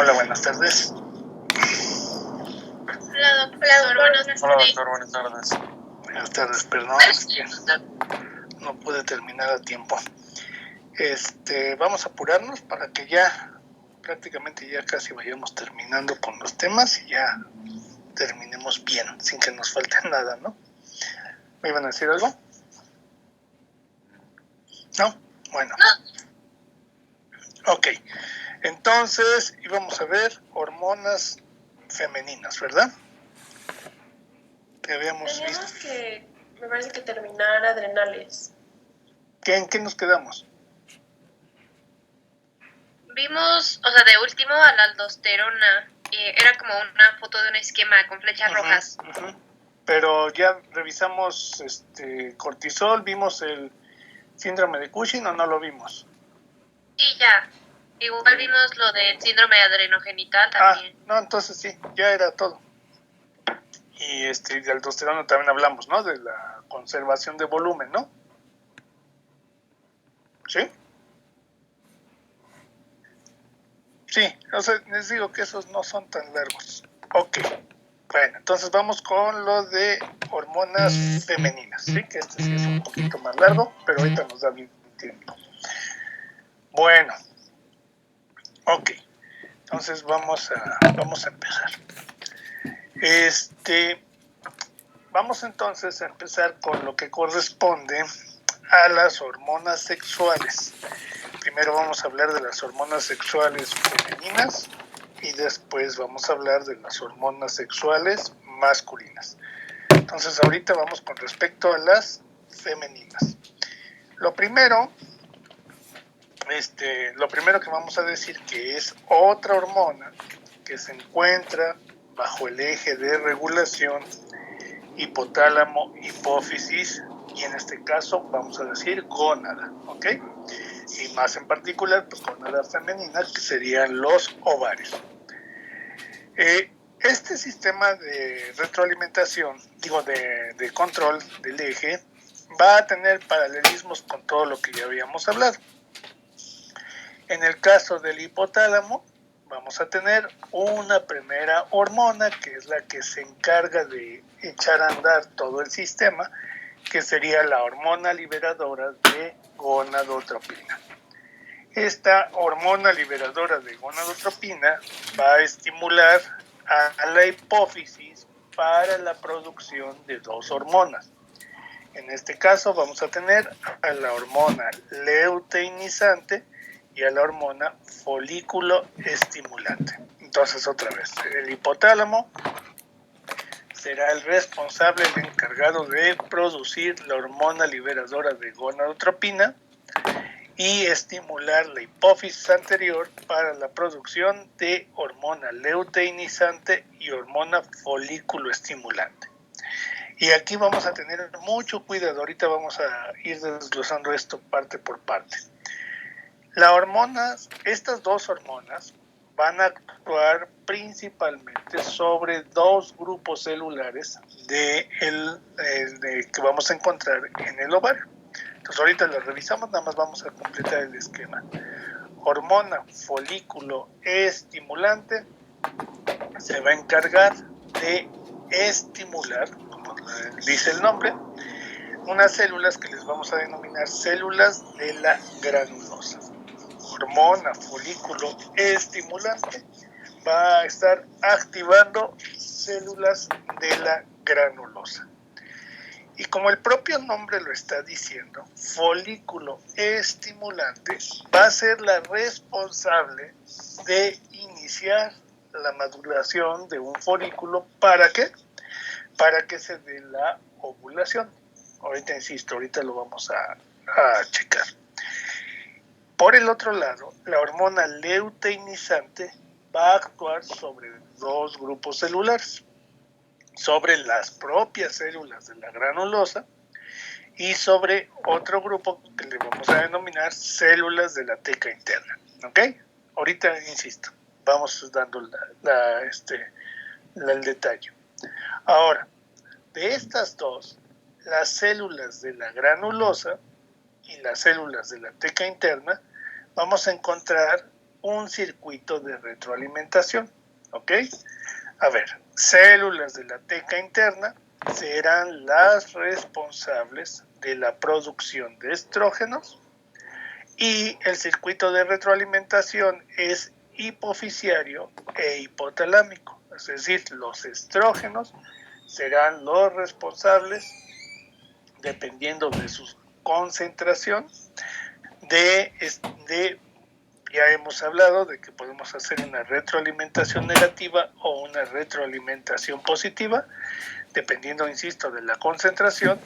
Hola, buenas tardes. Hola, doctor. Buenas tardes. Hola, doctor. Buenas tardes. Buenas tardes, perdón. No pude terminar a tiempo. Vamos a apurarnos para que ya prácticamente ya casi vayamos terminando con los temas y ya terminemos bien, sin que nos falte nada, ¿no? ¿Me iban a decir algo? ¿No? Bueno. Ok. Entonces íbamos a ver hormonas femeninas, ¿verdad? Que habíamos Teníamos visto. que, me parece que terminar adrenales. ¿En qué nos quedamos? Vimos, o sea, de último a la aldosterona. Era como una foto de un esquema con flechas rojas. Pero ya revisamos cortisol, vimos el síndrome de Cushing o no lo vimos. Sí, ya. Igual vimos lo del síndrome adrenogenital también. No, entonces sí, ya era todo. Y de aldosterona también hablamos, ¿no? De la conservación de volumen, ¿no? ¿Sí? Sí, o sea, les digo que esos no son tan largos. Ok. Bueno, entonces vamos con lo de hormonas femeninas, ¿sí? Que este sí es un poquito más largo, pero ahorita nos da bien tiempo. Bueno. Ok. Entonces vamos a empezar. Vamos entonces a empezar con lo que corresponde a las hormonas sexuales. Primero vamos a hablar de las hormonas sexuales femeninas y después vamos a hablar de las hormonas sexuales masculinas. Entonces ahorita vamos con respecto a las femeninas. Lo primero que vamos a decir que es otra hormona que se encuentra bajo el eje de regulación hipotálamo, hipófisis y en este caso vamos a decir gónada, ¿ok? Y más en particular, pues gónada femenina, que serían los ovarios. Este sistema de retroalimentación, de control del eje, va a tener paralelismos con todo lo que ya habíamos hablado. En el caso del hipotálamo, vamos a tener una primera hormona que es la que se encarga de echar a andar todo el sistema, que sería la hormona liberadora de gonadotropina. Esta hormona liberadora de gonadotropina va a estimular a la hipófisis para la producción de dos hormonas. En este caso vamos a tener a la hormona luteinizante y a la hormona folículo estimulante. Entonces otra vez, el hipotálamo será el responsable, el encargado de producir la hormona liberadora de gonadotropina y estimular la hipófisis anterior para la producción de hormona luteinizante y hormona folículo estimulante. Y aquí vamos a tener mucho cuidado, ahorita vamos a ir desglosando esto parte por parte. Estas dos hormonas van a actuar principalmente sobre dos grupos celulares que vamos a encontrar en el ovario. Entonces ahorita las revisamos, nada más vamos a completar el esquema. Hormona folículo estimulante se va a encargar de estimular, como dice el nombre, unas células que les vamos a denominar células de la granulosa. Hormona folículo estimulante va a estar activando células de la granulosa. Y como el propio nombre lo está diciendo, folículo estimulante va a ser la responsable de iniciar la maduración de un folículo. ¿Para qué? Para que se dé la ovulación. Ahorita insisto, ahorita lo vamos a checar. Por el otro lado, la hormona luteinizante va a actuar sobre dos grupos celulares, sobre las propias células de la granulosa y sobre otro grupo que le vamos a denominar células de la teca interna. ¿Ok? Ahorita insisto, vamos dando el detalle. Ahora, de estas dos, las células de la granulosa y las células de la teca interna, vamos a encontrar un circuito de retroalimentación, ¿ok? A ver, células de la teca interna serán las responsables de la producción de estrógenos y el circuito de retroalimentación es hipofisiario e hipotalámico, es decir, los estrógenos serán los responsables, dependiendo de su concentración, ya hemos hablado de que podemos hacer una retroalimentación negativa o una retroalimentación positiva, dependiendo, insisto, de la concentración.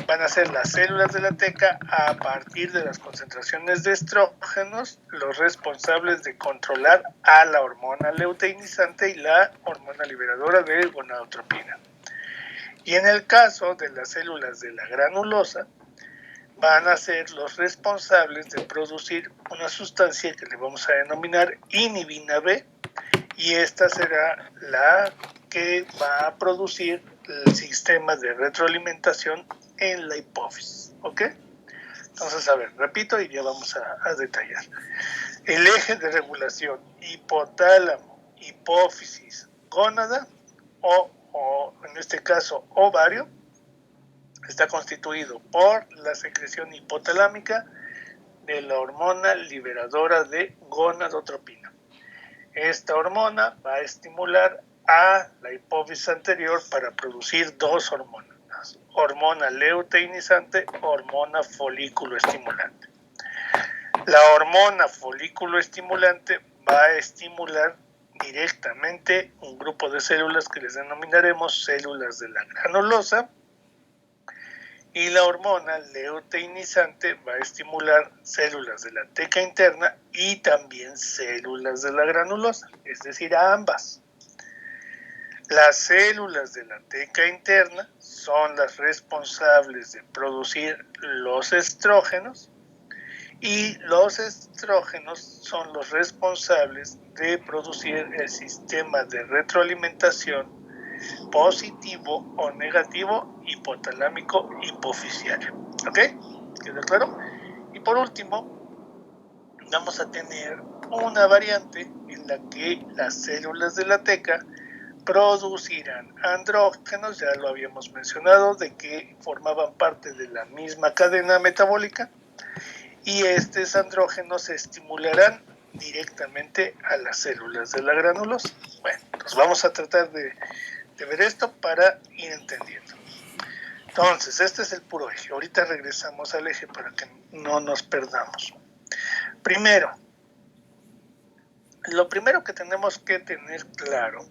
Van a ser las células de la teca a partir de las concentraciones de estrógenos los responsables de controlar a la hormona luteinizante y la hormona liberadora de gonadotropina. Y en el caso de las células de la granulosa, van a ser los responsables de producir una sustancia que le vamos a denominar inhibina B, y esta será la que va a producir el sistema de retroalimentación en la hipófisis, ¿ok? Entonces, a ver, repito y ya vamos a detallar. El eje de regulación hipotálamo, hipófisis, gónada o en este caso ovario, está constituido por la secreción hipotalámica de la hormona liberadora de gonadotropina. Esta hormona va a estimular a la hipófisis anterior para producir dos hormonas: hormona luteinizante, hormona folículo estimulante. La hormona folículo estimulante va a estimular directamente un grupo de células que les denominaremos células de la granulosa, y la hormona luteinizante va a estimular células de la teca interna y también células de la granulosa, es decir, a ambas. Las células de la teca interna son las responsables de producir los estrógenos, y los estrógenos son los responsables de producir el sistema de retroalimentación positivo o negativo, hipotalámico, hipofisiario. ¿Ok? ¿Queda claro? Y por último, vamos a tener una variante en la que las células de la teca producirán andrógenos, ya lo habíamos mencionado, de que formaban parte de la misma cadena metabólica, y estos andrógenos se estimularán directamente a las células de la granulosa. Bueno, pues vamos a tratar de ver esto para ir entendiendo. Entonces, este es el puro eje. Ahorita regresamos al eje para que no nos perdamos. Primero, lo primero que tenemos que tener claro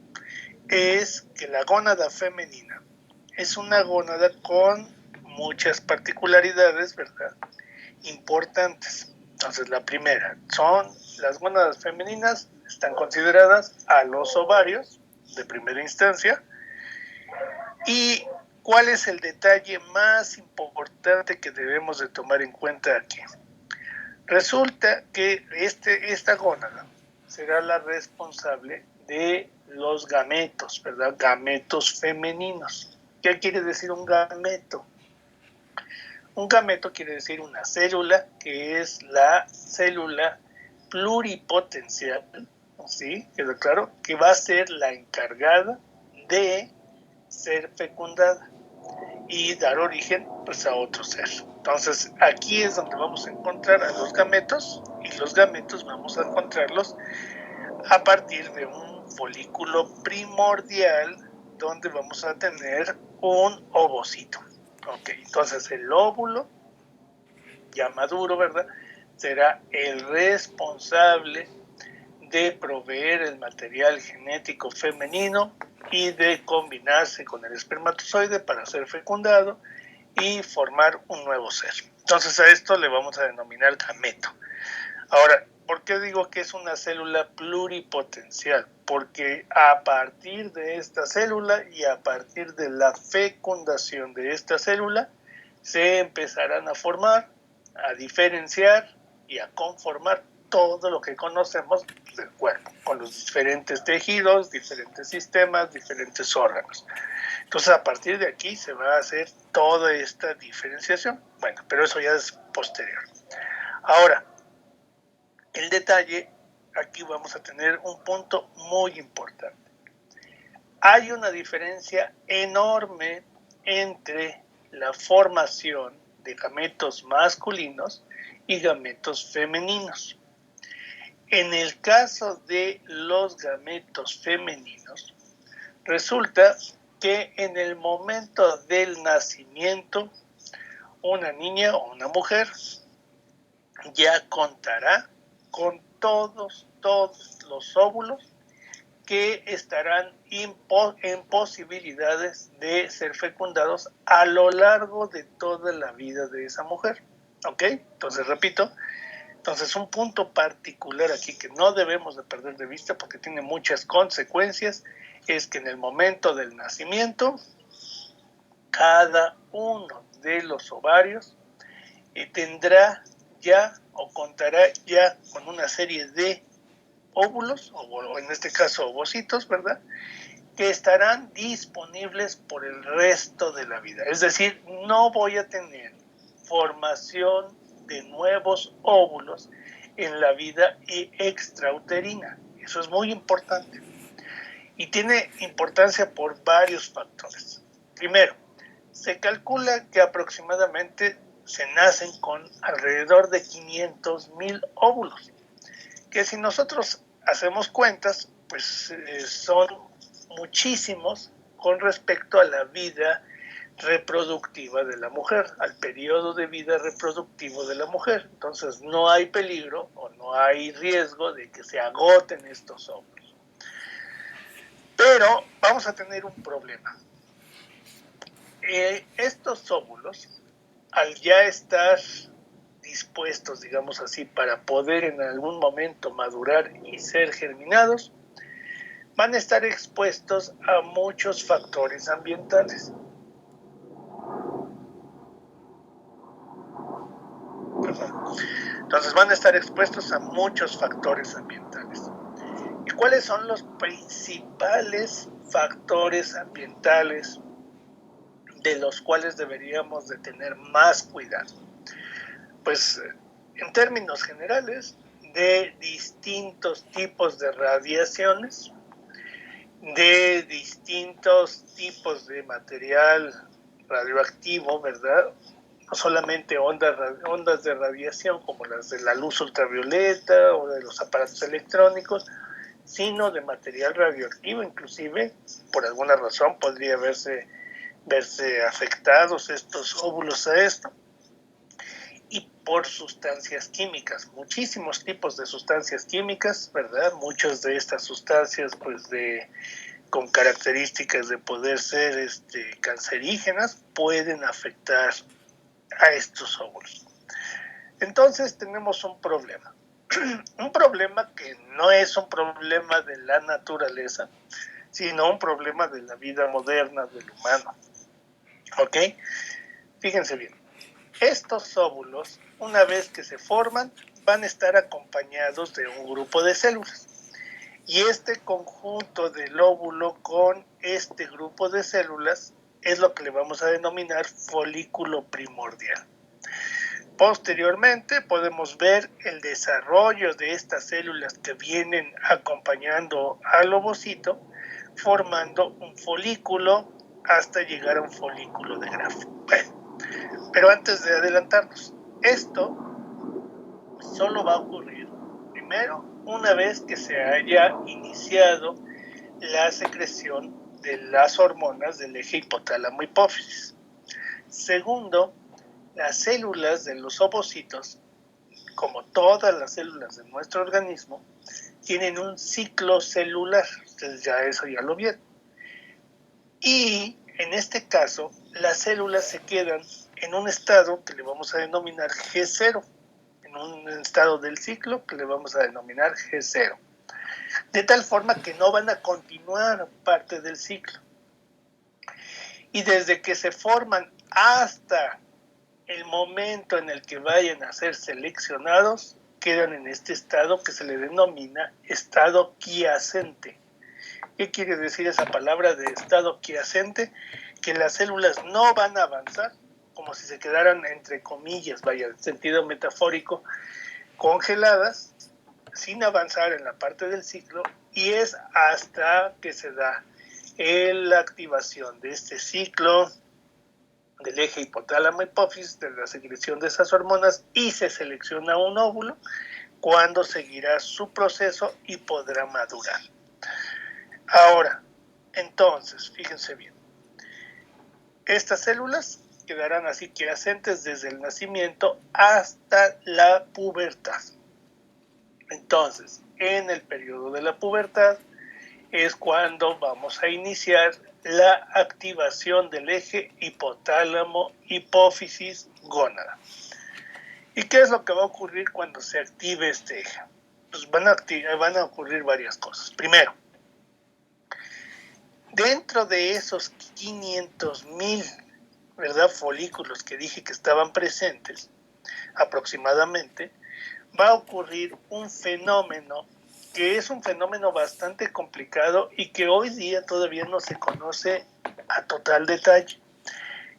es que la gónada femenina es una gónada con muchas particularidades, ¿verdad?, importantes. Entonces, la primera son las gónadas femeninas, están consideradas a los ovarios de primera instancia. ¿Y cuál es el detalle más importante que debemos de tomar en cuenta aquí? Resulta que esta gónada será la responsable de los gametos, ¿verdad? Gametos femeninos. ¿Qué quiere decir un gameto? Un gameto quiere decir una célula que es la célula pluripotencial, ¿sí? ¿Queda claro? Que va a ser la encargada de ser fecundada y dar origen, pues, a otro ser. Entonces, aquí es donde vamos a encontrar a los gametos, y los gametos vamos a encontrarlos a partir de un folículo primordial donde vamos a tener un ovocito. Ok, entonces el óvulo ya maduro, ¿verdad?, será el responsable de proveer el material genético femenino y de combinarse con el espermatozoide para ser fecundado y formar un nuevo ser. Entonces, a esto le vamos a denominar gameto. Ahora, ¿por qué digo que es una célula pluripotencial? Porque a partir de esta célula y a partir de la fecundación de esta célula se empezarán a formar, a diferenciar y a conformar todo lo que conocemos del cuerpo, con los diferentes tejidos, diferentes sistemas, diferentes órganos. Entonces, a partir de aquí se va a hacer toda esta diferenciación. Bueno, pero eso ya es posterior. Ahora, el detalle aquí vamos a tener un punto muy importante. Hay una diferencia enorme entre la formación de gametos masculinos y gametos femeninos. En el caso de los gametos femeninos, resulta que en el momento del nacimiento, una niña o una mujer ya contará con todos los óvulos que estarán en posibilidades de ser fecundados a lo largo de toda la vida de esa mujer. ¿Ok? Entonces, repito, entonces un punto particular aquí que no debemos de perder de vista porque tiene muchas consecuencias es que en el momento del nacimiento, cada uno de los ovarios tendrá ya o contará ya con una serie de óvulos, o en este caso ovocitos, ¿verdad?, que estarán disponibles por el resto de la vida. Es decir, no voy a tener formación de nuevos óvulos en la vida extrauterina. Eso es muy importante. Y tiene importancia por varios factores. Primero, se calcula que aproximadamente se nacen con alrededor de 500,000 óvulos, que si nosotros hacemos cuentas, pues son muchísimos con respecto a la vida reproductiva de la mujer, al periodo de vida reproductivo de la mujer. Entonces no hay peligro o no hay riesgo de que se agoten estos óvulos. Pero vamos a tener un problema. Estos óvulos, al ya estar dispuestos, digamos así, para poder en algún momento madurar y ser germinados, van a estar expuestos a muchos factores ambientales. Entonces van a estar expuestos a muchos factores ambientales. ¿Y cuáles son los principales factores ambientales de los cuales deberíamos de tener más cuidado? Pues en términos generales, de distintos tipos de radiaciones, de distintos tipos de material radioactivo, ¿verdad? No solamente ondas de radiación como las de la luz ultravioleta o de los aparatos electrónicos, sino de material radioactivo, inclusive, por alguna razón podría verse afectados estos óvulos a esto. Y por sustancias químicas, muchísimos tipos de sustancias químicas, ¿verdad? Muchas de estas sustancias, pues, con características de poder ser cancerígenas, pueden afectar a estos óvulos. Entonces tenemos un problema. Un problema que no es un problema de la naturaleza, sino un problema de la vida moderna del humano. ¿Ok? Fíjense bien. Estos óvulos, una vez que se forman, van a estar acompañados de un grupo de células. Y este conjunto del óvulo con este grupo de células es lo que le vamos a denominar folículo primordial. Posteriormente podemos ver el desarrollo de estas células que vienen acompañando al ovocito, formando un folículo hasta llegar a un folículo de grafo. Bueno, pero antes de adelantarnos, esto solo va a ocurrir primero una vez que se haya iniciado la secreción de las hormonas del eje hipotálamo-hipófisis. Segundo, las células de los ovocitos, como todas las células de nuestro organismo, tienen un ciclo celular. Ustedes eso ya lo vieron. Y en este caso, las células se quedan en un estado que le vamos a denominar G0, en un estado del ciclo que le vamos a denominar G0, de tal forma que no van a continuar parte del ciclo. Y desde que se forman hasta el momento en el que vayan a ser seleccionados, quedan en este estado que se le denomina estado quiescente. ¿Qué quiere decir esa palabra de estado quiescente? Que las células no van a avanzar, como si se quedaran entre comillas, vaya, en sentido metafórico, congeladas, sin avanzar en la parte del ciclo, y es hasta que se da la activación de este ciclo del eje hipotálamo hipófisis, de la secreción de esas hormonas, y se selecciona un óvulo, cuando seguirá su proceso y podrá madurar. Ahora, entonces, fíjense bien, estas células quedarán así quiescentes desde el nacimiento hasta la pubertad. Entonces, en el periodo de la pubertad es cuando vamos a iniciar la activación del eje hipotálamo hipófisis gónada. ¿Y qué es lo que va a ocurrir cuando se active este eje? Pues van a ocurrir varias cosas. Primero, dentro de esos 500,000, ¿verdad?, folículos que dije que estaban presentes, aproximadamente, va a ocurrir un fenómeno que es un fenómeno bastante complicado y que hoy día todavía no se conoce a total detalle,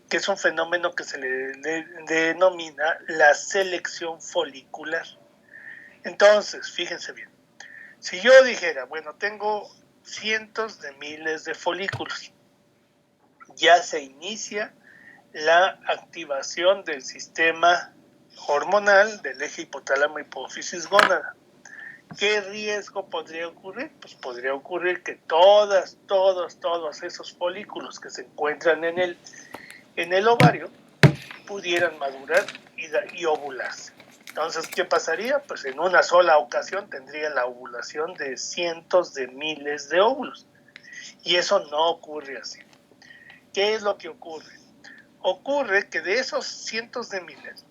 que es un fenómeno que se le denomina la selección folicular. Entonces, fíjense bien, si yo dijera, bueno, tengo cientos de miles de folículos, ya se inicia la activación del sistema hormonal del eje hipotálamo hipófisis gónada. ¿Qué riesgo podría ocurrir? Pues podría ocurrir que todos esos folículos que se encuentran en el ovario pudieran madurar y ovularse. Entonces, ¿qué pasaría? Pues en una sola ocasión tendría la ovulación de cientos de miles de óvulos. Y eso no ocurre así. ¿Qué es lo que ocurre? Ocurre que de esos cientos de miles,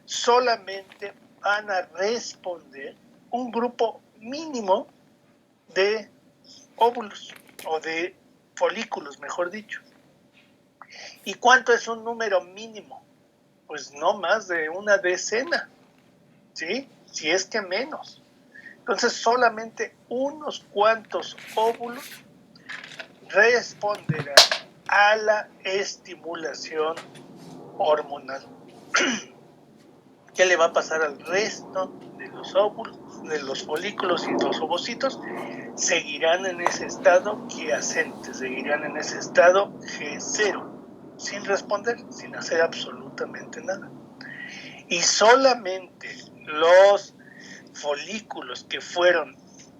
solamente van a responder un grupo mínimo de óvulos, o de folículos, mejor dicho. ¿Y cuánto es un número mínimo? Pues no más de una decena, ¿sí? Si es que menos. Entonces, solamente unos cuantos óvulos responderán a la estimulación hormonal. ¿Qué le va a pasar al resto de los óvulos, de los folículos y los ovocitos? Seguirán en ese estado quiescente, seguirán en ese estado G0, sin responder, sin hacer absolutamente nada. Y solamente los folículos que fueron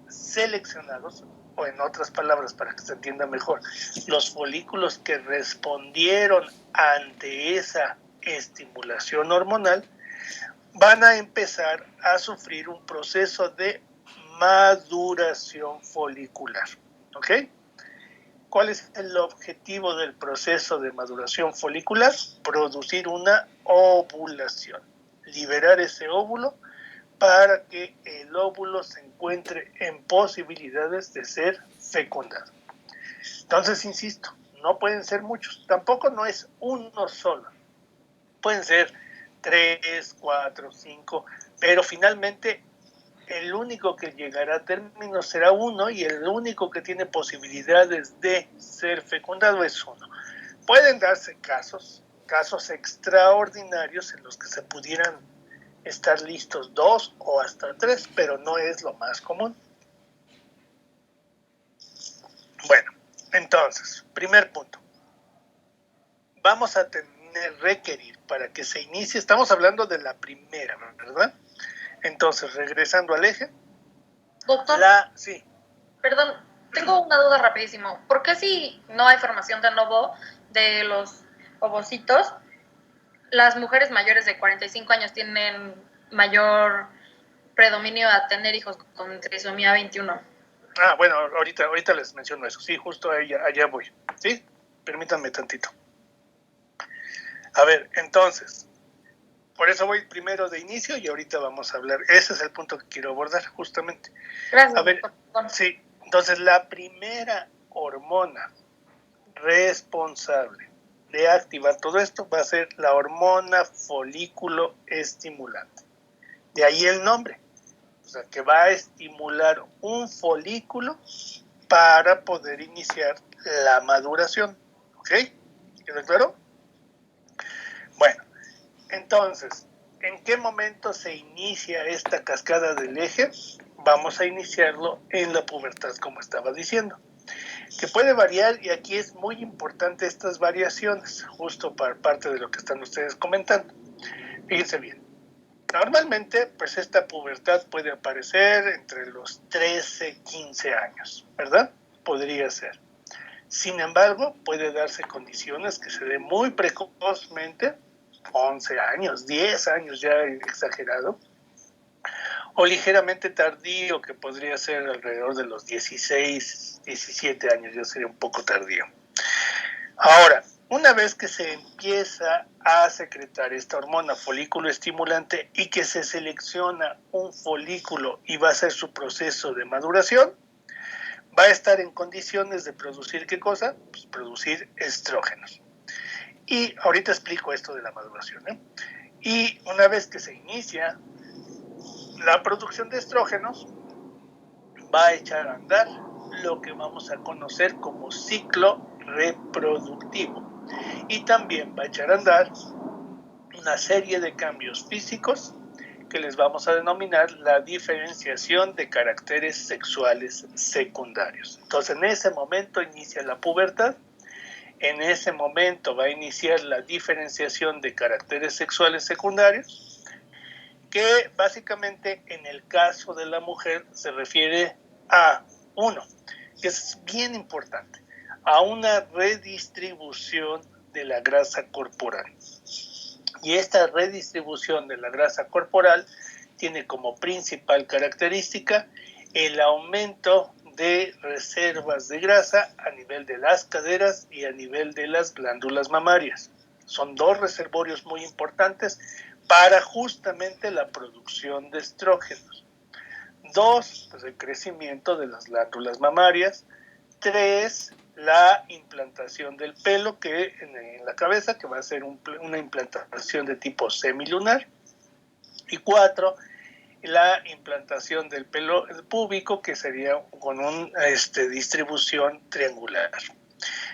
seleccionados, o en otras palabras, para que se entienda mejor, los folículos que respondieron ante esa estimulación hormonal, van a empezar a sufrir un proceso de maduración folicular. ¿Ok? ¿Cuál es el objetivo del proceso de maduración folicular? Producir una ovulación, liberar ese óvulo para que el óvulo se encuentre en posibilidades de ser fecundado. Entonces, insisto, no pueden ser muchos, tampoco no es uno solo, pueden ser 3, 4, 5, pero finalmente el único que llegará a término será uno, y el único que tiene posibilidades de ser fecundado es uno. Pueden darse casos extraordinarios en los que se pudieran estar listos 2 o hasta 3, pero no es lo más común. Bueno, entonces, primer punto. Vamos a requerir para que se inicie, estamos hablando de la primera, ¿verdad? Entonces, regresando al eje. Doctor, sí. Perdón, tengo una duda rapidísimo. ¿Por qué si no hay formación de novo de los ovocitos, las mujeres mayores de 45 años tienen mayor predominio a tener hijos con trisomía 21? Bueno, ahorita les menciono eso. Sí, justo allá voy. ¿Sí? Permítanme tantito. A ver, entonces, por eso voy primero de inicio y ahorita vamos a hablar. Ese es el punto que quiero abordar, justamente. Gracias, a ver, doctor. Sí, entonces la primera hormona responsable de activar todo esto va a ser la hormona folículo estimulante. De ahí el nombre. O sea, que va a estimular un folículo para poder iniciar la maduración. ¿Ok? ¿Queda claro? Bueno, entonces, ¿en qué momento se inicia esta cascada del eje? vamos a iniciarlo en la pubertad, como estaba diciendo, que puede variar, y aquí es muy importante estas variaciones, justo para parte de lo que están ustedes comentando. Fíjense bien, normalmente pues esta pubertad puede aparecer entre los 13, 15 años, ¿verdad? Podría ser. Sin embargo, puede darse condiciones que se den muy precozmente, 11 años, 10 años ya exagerado, o ligeramente tardío, que podría ser alrededor de los 16, 17 años, ya sería un poco tardío. Ahora, una vez que se empieza a secretar esta hormona folículo estimulante y que se selecciona un folículo y va a ser su proceso de maduración, va a estar en condiciones de producir, ¿qué cosa? Pues producir estrógenos. Y ahorita explico esto de la maduración, ¿eh? Y una vez que se inicia la producción de estrógenos, va a echar a andar lo que vamos a conocer como ciclo reproductivo. Y también va a echar a andar una serie de cambios físicos que les vamos a denominar la diferenciación de caracteres sexuales secundarios. Entonces, en ese momento inicia la pubertad, en ese momento va a iniciar la diferenciación de caracteres sexuales secundarios, que básicamente en el caso de la mujer se refiere a uno, que es bien importante, a una redistribución de la grasa corporal. Y esta redistribución de la grasa corporal tiene como principal característica el aumento de reservas de grasa a nivel de las caderas y a nivel de las glándulas mamarias. Son dos reservorios muy importantes para justamente la producción de estrógenos. 2, pues el crecimiento de las glándulas mamarias. 3, la implantación del pelo que en la cabeza, que va a ser una implantación de tipo semilunar. Y 4, la implantación del pelo púbico, que sería con una distribución triangular.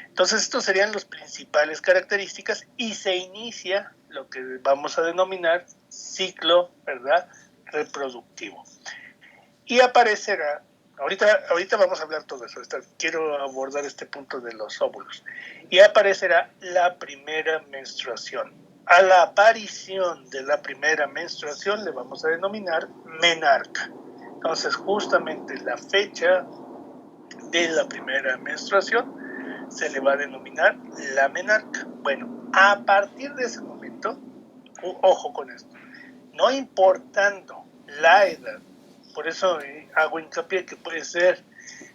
Entonces, estos serían las principales características y se inicia lo que vamos a denominar ciclo, ¿verdad?, reproductivo. Y aparecerá, ahorita vamos a hablar todo eso, quiero abordar este punto de los óvulos, y aparecerá la primera menstruación. A la aparición de la primera menstruación le vamos a denominar menarca. Entonces, justamente la fecha de la primera menstruación se le va a denominar la menarca. Bueno, a partir de ese momento, ojo con esto, no importando la edad, por eso hago hincapié que puede ser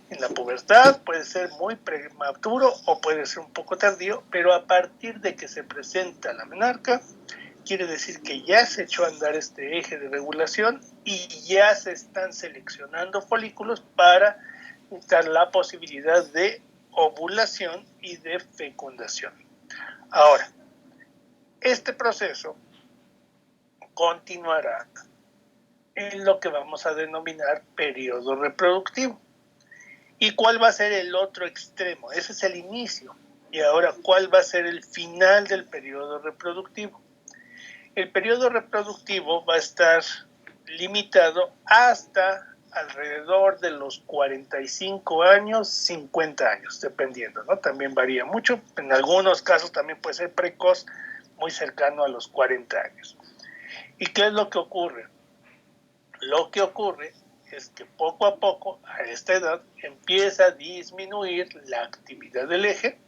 en la pubertad, puede ser muy prematuro o puede ser un poco tardío, pero a partir de que se presenta la menarca, quiere decir que ya se echó a andar este eje de regulación y ya se están seleccionando folículos para dar la posibilidad de ovulación y de fecundación. Ahora, este proceso continuará en lo que vamos a denominar periodo reproductivo. ¿Y cuál va a ser el otro extremo? Ese es el inicio. Y ahora, ¿cuál va a ser el final del periodo reproductivo? El periodo reproductivo va a estar limitado hasta alrededor de los 45 años, 50 años, dependiendo, ¿no? También varía mucho. En algunos casos también puede ser precoz, muy cercano a los 40 años. ¿Y qué es lo que ocurre? Lo que ocurre es que poco a poco, a esta edad, empieza a disminuir la actividad del eje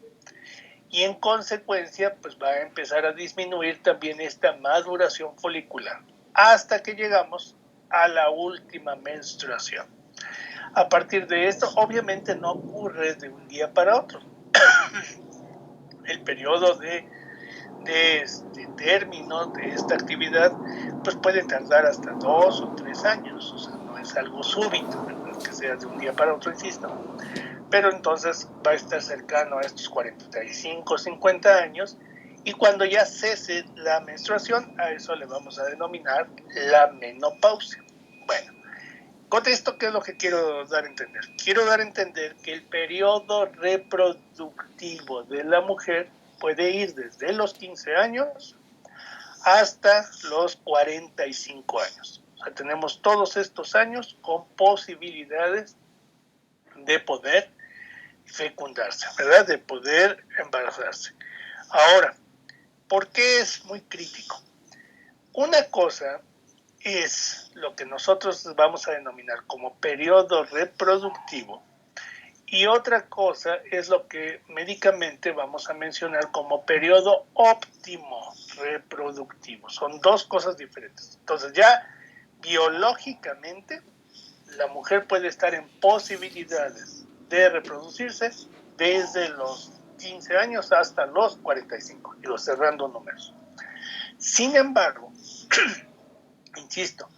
y en consecuencia, pues va a empezar a disminuir también esta maduración folicular hasta que llegamos a la última menstruación. A partir de esto, obviamente no ocurre de un día para otro. El periodo de término de esta actividad pues puede tardar hasta 2 o 3 años, o sea, no es algo súbito, ¿verdad?, que sea de un día para otro, insisto, pero entonces va a estar cercano a estos 45 50 años y cuando ya cese la menstruación, a eso le vamos a denominar la menopausia. Bueno, con esto, ¿qué es lo que quiero dar a entender? Quiero dar a entender que el periodo reproductivo de la mujer puede ir desde los 15 años hasta los 45 años. O sea, tenemos todos estos años con posibilidades de poder fecundarse, ¿verdad? De poder embarazarse. Ahora, ¿por qué es muy crítico? Una cosa es lo que nosotros vamos a denominar como periodo reproductivo y otra cosa es lo que médicamente vamos a mencionar como periodo óptimo reproductivo. Son dos cosas diferentes. Entonces ya biológicamente la mujer puede estar en posibilidades de reproducirse desde los 15 años hasta los 45, digo, cerrando números. Sin embargo, insisto,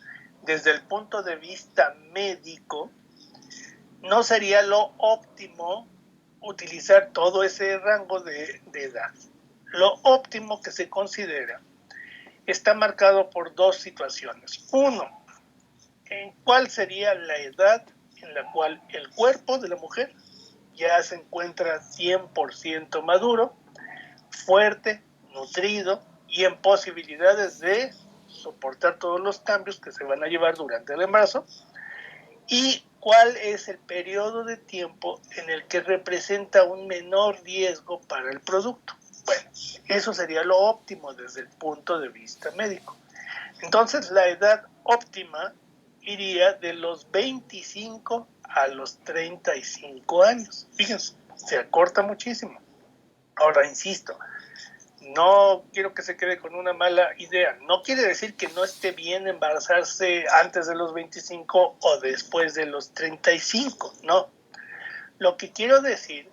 desde el punto de vista médico, no sería lo óptimo utilizar todo ese rango de edad. Lo óptimo que se considera está marcado por dos situaciones. Uno, en cuál sería la edad en la cual el cuerpo de la mujer ya se encuentra 100% maduro, fuerte, nutrido y en posibilidades de soportar todos los cambios que se van a llevar durante el embarazo, y cuál es el periodo de tiempo en el que representa un menor riesgo para el producto. Bueno, eso sería lo óptimo desde el punto de vista médico. Entonces, la edad óptima iría de los 25 a los 35 años. Fíjense, se acorta muchísimo. Ahora, insisto, no quiero que se quede con una mala idea. No quiere decir que no esté bien embarazarse antes de los 25 o después de los 35, no. Lo que quiero decir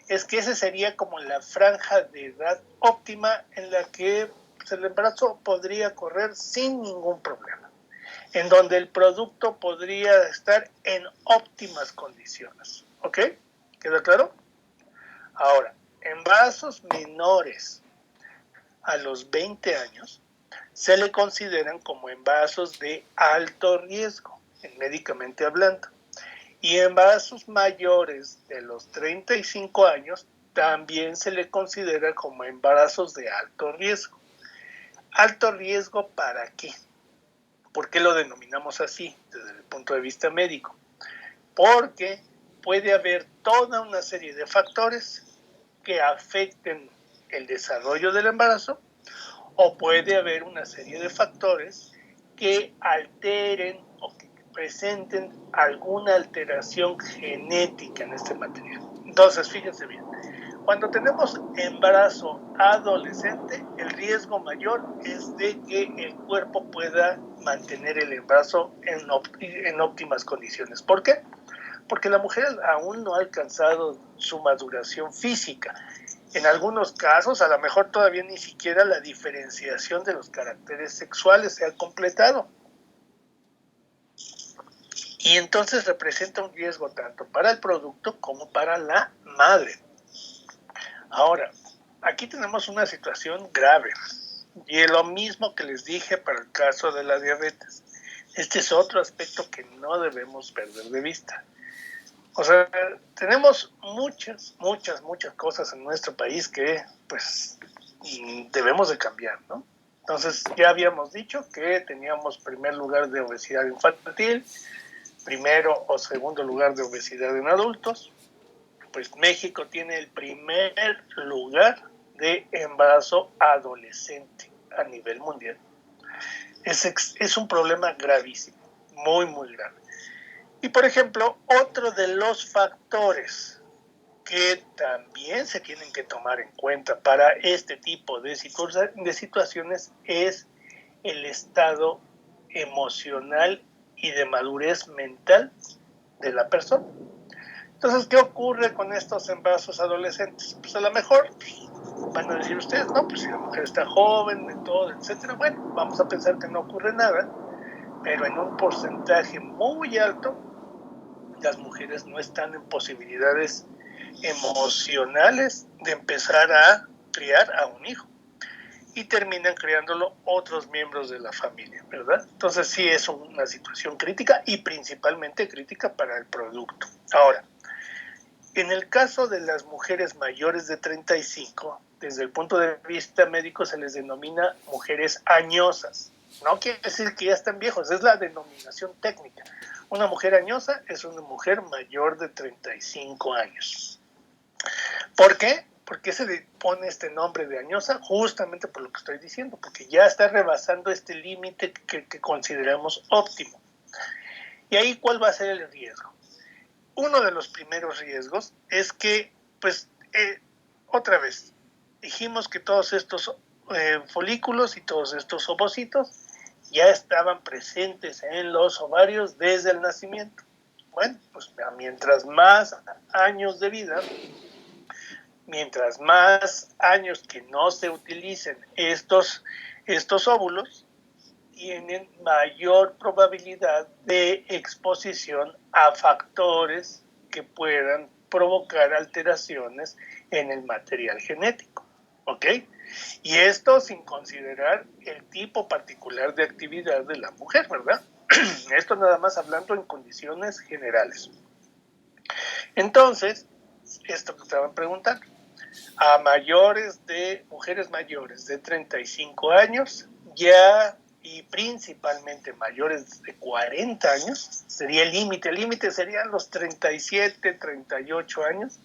es que esa sería como la franja de edad óptima en la que pues, el embarazo podría correr sin ningún problema, en donde el producto podría estar en óptimas condiciones. ¿Ok? ¿Queda claro? Ahora, embarazos menores a los 20 años se le consideran como embarazos de alto riesgo, médicamente hablando. Y embarazos mayores de los 35 años también se le considera como embarazos de alto riesgo. ¿Alto riesgo para qué? ¿Por qué lo denominamos así desde el punto de vista médico? Porque puede haber toda una serie de factores que afecten el desarrollo del embarazo, o puede haber una serie de factores que alteren o que presenten alguna alteración genética en este material. Entonces, fíjense bien, cuando tenemos embarazo adolescente, el riesgo mayor es de que el cuerpo pueda mantener el embarazo en óptimas condiciones. ¿Por qué? Porque la mujer aún no ha alcanzado su maduración física. En algunos casos, a lo mejor todavía ni siquiera la diferenciación de los caracteres sexuales se ha completado. Y entonces representa un riesgo tanto para el producto como para la madre. Ahora, aquí tenemos una situación grave. Y es lo mismo que les dije para el caso de la diabetes. Este es otro aspecto que no debemos perder de vista. O sea, tenemos muchas cosas en nuestro país que, pues, debemos de cambiar, ¿no? Entonces, ya habíamos dicho que teníamos primer lugar de obesidad infantil, primero o segundo lugar de obesidad en adultos. Pues México tiene el primer lugar de embarazo adolescente a nivel mundial. Es un problema gravísimo, muy grave. Y por ejemplo, otro de los factores que también se tienen que tomar en cuenta para este tipo de situaciones es el estado emocional y de madurez mental de la persona. Entonces, ¿qué ocurre con estos embarazos adolescentes? Pues a lo mejor van a decir ustedes, no, pues si la mujer está joven, y todo, etcétera. Bueno, vamos a pensar que no ocurre nada, pero en un porcentaje muy alto, las mujeres no están en posibilidades emocionales de empezar a criar a un hijo y terminan criándolo otros miembros de la familia, ¿verdad? Entonces sí es una situación crítica y principalmente crítica para el producto. Ahora, en el caso de las mujeres mayores de 35, desde el punto de vista médico se les denomina mujeres añosas. No quiere decir que ya están viejos, es la denominación técnica. Una mujer añosa es una mujer mayor de 35 años. ¿Por qué? Porque se le pone este nombre de añosa justamente por lo que estoy diciendo, porque ya está rebasando este límite que consideramos óptimo. ¿Y ahí cuál va a ser el riesgo? Uno de los primeros riesgos es que, pues, otra vez, dijimos que todos estos folículos y todos estos ovocitos ya estaban presentes en los ovarios desde el nacimiento. Bueno, pues mientras más años de vida, mientras más años que no se utilicen estos óvulos, tienen mayor probabilidad de exposición a factores que puedan provocar alteraciones en el material genético. ¿Ok? Y esto sin considerar el tipo particular de actividad de la mujer, ¿verdad? Esto nada más hablando en condiciones generales. Entonces, esto que estaban preguntando, a mujeres mayores de 35 años, ya y principalmente mayores de 40 años, sería el límite serían los 37, 38 años,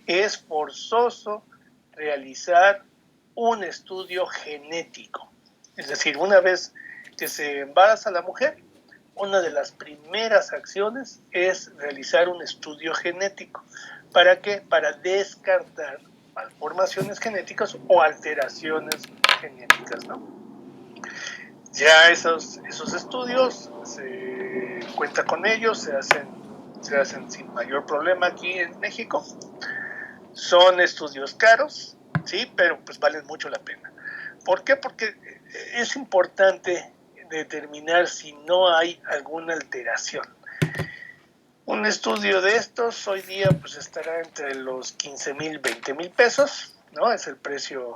es forzoso realizar un estudio genético. Es decir, una vez que se embaraza la mujer, una de las primeras acciones es realizar un estudio genético. ¿Para qué? Para descartar malformaciones genéticas o alteraciones genéticas, ¿no? Ya esos estudios se cuenta con ellos, se hacen sin mayor problema aquí en México. Son estudios caros, sí, pero pues valen mucho la pena. ¿Por qué? Porque es importante determinar si no hay alguna alteración. Un estudio de estos hoy día pues estará entre los 15,000, 20,000 pesos, ¿no? Es el precio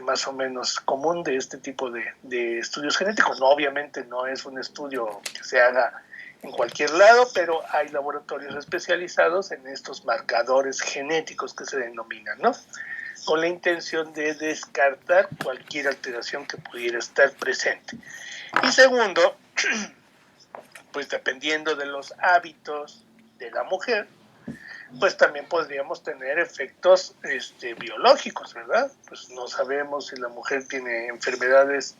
más o menos común de este tipo de estudios genéticos. No, obviamente no es un estudio que se haga en cualquier lado, pero hay laboratorios especializados en estos marcadores genéticos que se denominan, ¿no? Con la intención de descartar cualquier alteración que pudiera estar presente. Y segundo, pues dependiendo de los hábitos de la mujer, pues también podríamos tener efectos biológicos, ¿verdad? Pues no sabemos si la mujer tiene enfermedades,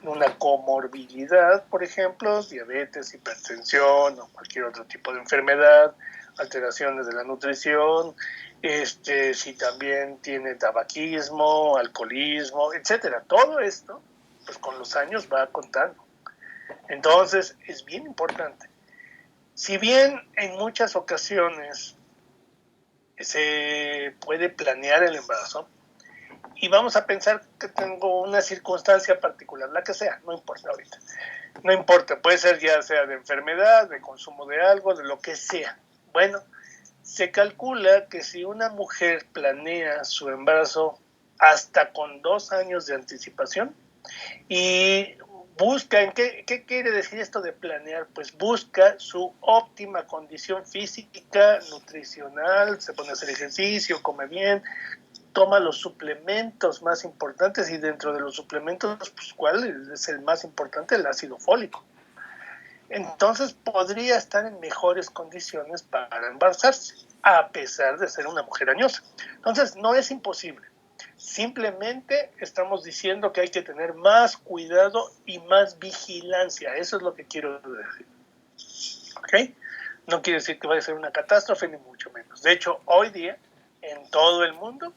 una comorbilidad, por ejemplo, diabetes, hipertensión o cualquier otro tipo de enfermedad, alteraciones de la nutrición, si también tiene tabaquismo, alcoholismo, etcétera. Todo esto, pues con los años va contando. Entonces, es bien importante. Si bien en muchas ocasiones se puede planear el embarazo, y vamos a pensar que tengo una circunstancia particular, la que sea, no importa ahorita. No importa, puede ser ya sea de enfermedad, de consumo de algo, de lo que sea. Bueno, se calcula que si una mujer planea su embarazo hasta con 2 años de anticipación y busca, ¿qué quiere decir esto de planear? Pues busca su óptima condición física, nutricional, se pone a hacer ejercicio, come bien, toma los suplementos más importantes y dentro de los suplementos, pues, ¿cuál es el más importante? El ácido fólico. Entonces podría estar en mejores condiciones para embarazarse, a pesar de ser una mujer añosa. Entonces no es imposible. Simplemente estamos diciendo que hay que tener más cuidado y más vigilancia. Eso es lo que quiero decir. ¿Ok? No quiere decir que vaya a ser una catástrofe, ni mucho menos. De hecho, hoy día, en todo el mundo,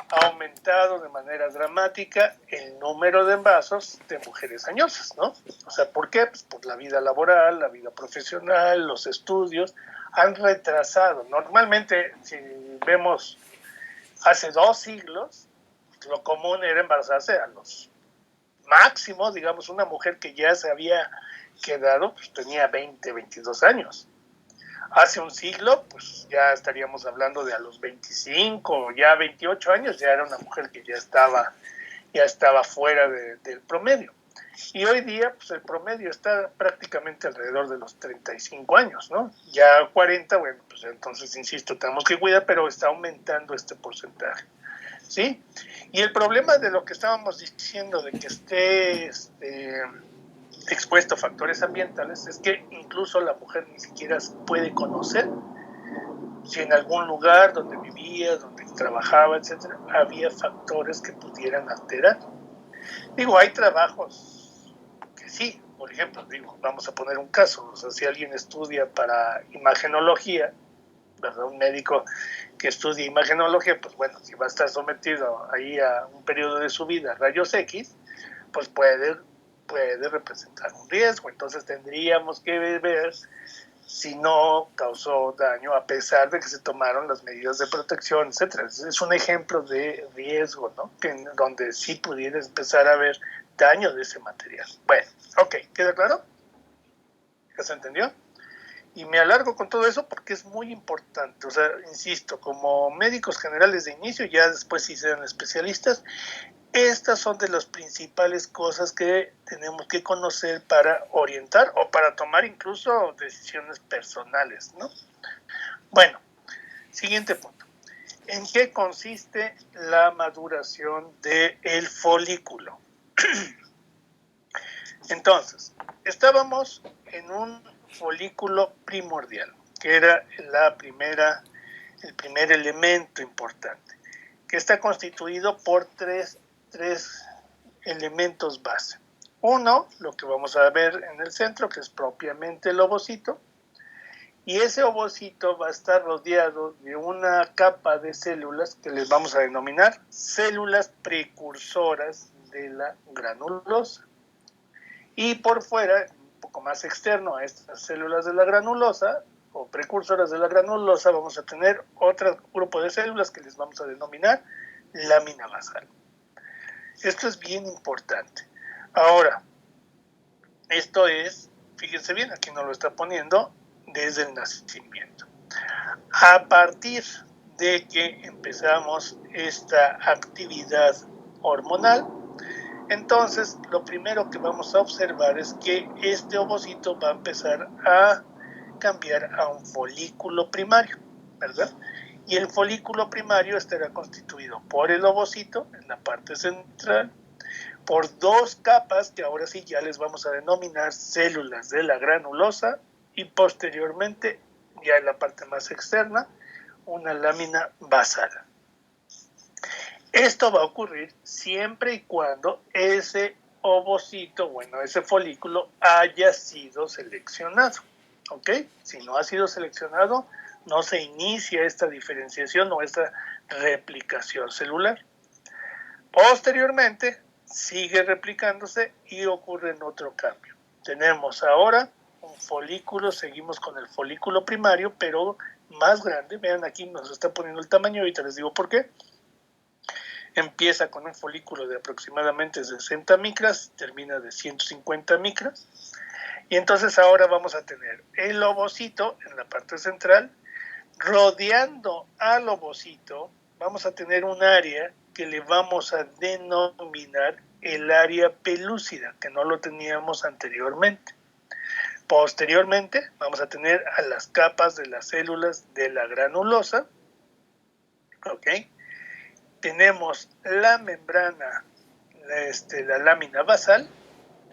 ha aumentado de manera dramática el número de embarazos de mujeres añosas, ¿no? O sea, ¿por qué? Pues por la vida laboral, la vida profesional, los estudios han retrasado. Normalmente, si vemos hace 2 siglos, lo común era embarazarse a los máximos, digamos, una mujer que ya se había quedado, pues tenía 20, 22 años. Hace un siglo, pues ya estaríamos hablando de a los 25, ya 28 años, ya era una mujer que ya estaba fuera del promedio. Y hoy día, pues el promedio está prácticamente alrededor de los 35 años, ¿no? Ya 40, bueno, pues entonces, insisto, tenemos que cuidar, pero está aumentando este porcentaje. ¿sí? Y el problema de lo que estábamos diciendo, de que esté expuesto a factores ambientales, es que incluso la mujer ni siquiera puede conocer si en algún lugar donde vivía, donde trabajaba, etcétera, había factores que pudieran alterar. Digo, hay trabajos que sí, por ejemplo, digo, vamos a poner un caso, o sea, si alguien estudia para imagenología, ¿verdad? Un médico que estudia imagenología, pues bueno, si va a estar sometido ahí a un periodo de su vida a rayos X, pues puede representar un riesgo. Entonces tendríamos que ver si no causó daño a pesar de que se tomaron las medidas de protección, etcétera. Es un ejemplo de riesgo, ¿no? Donde sí pudiera empezar a haber daño de ese material. Bueno, ok, ¿queda claro? ¿Ya se entendió? Y me alargo con todo eso porque es muy importante. O sea, insisto, como médicos generales de inicio, ya después si sean especialistas, estas son de las principales cosas que tenemos que conocer para orientar o para tomar incluso decisiones personales, ¿no? Bueno, siguiente punto. ¿En qué consiste la maduración del folículo? Entonces, estábamos en un folículo primordial, que era el primer elemento importante, que está constituido por tres elementos base. Uno, lo que vamos a ver en el centro, que es propiamente el ovocito, y ese ovocito va a estar rodeado de una capa de células que les vamos a denominar células precursoras de la granulosa. Y por fuera, un poco más externo a estas células de la granulosa, o precursoras de la granulosa, vamos a tener otro grupo de células que les vamos a denominar lámina basal. Esto es bien importante. Ahora, esto es, fíjense bien, aquí nos lo está poniendo desde el nacimiento. A partir de que empezamos esta actividad hormonal, entonces lo primero que vamos a observar es que este ovocito va a empezar a cambiar a un folículo primario, ¿verdad? Y el folículo primario estará constituido por el ovocito en la parte central, por dos capas que ahora sí ya les vamos a denominar células de la granulosa, y posteriormente, ya en la parte más externa, una lámina basal. Esto va a ocurrir siempre y cuando ese ovocito, bueno, ese folículo haya sido seleccionado, ¿ok? Si no ha sido seleccionado, no se inicia esta diferenciación o esta replicación celular. Posteriormente, sigue replicándose y ocurre en otro cambio. Tenemos ahora un folículo, seguimos con el folículo primario, pero más grande. Vean, aquí nos está poniendo el tamaño, ahorita les digo por qué. Empieza con un folículo de aproximadamente 60 micras, termina de 150 micras. Y entonces ahora vamos a tener el ovocito en la parte central. Rodeando al ovocito, vamos a tener un área que le vamos a denominar el área pelúcida, que no lo teníamos anteriormente. Posteriormente vamos a tener a las capas de las células de la granulosa, ¿ok? Tenemos la membrana, la lámina basal,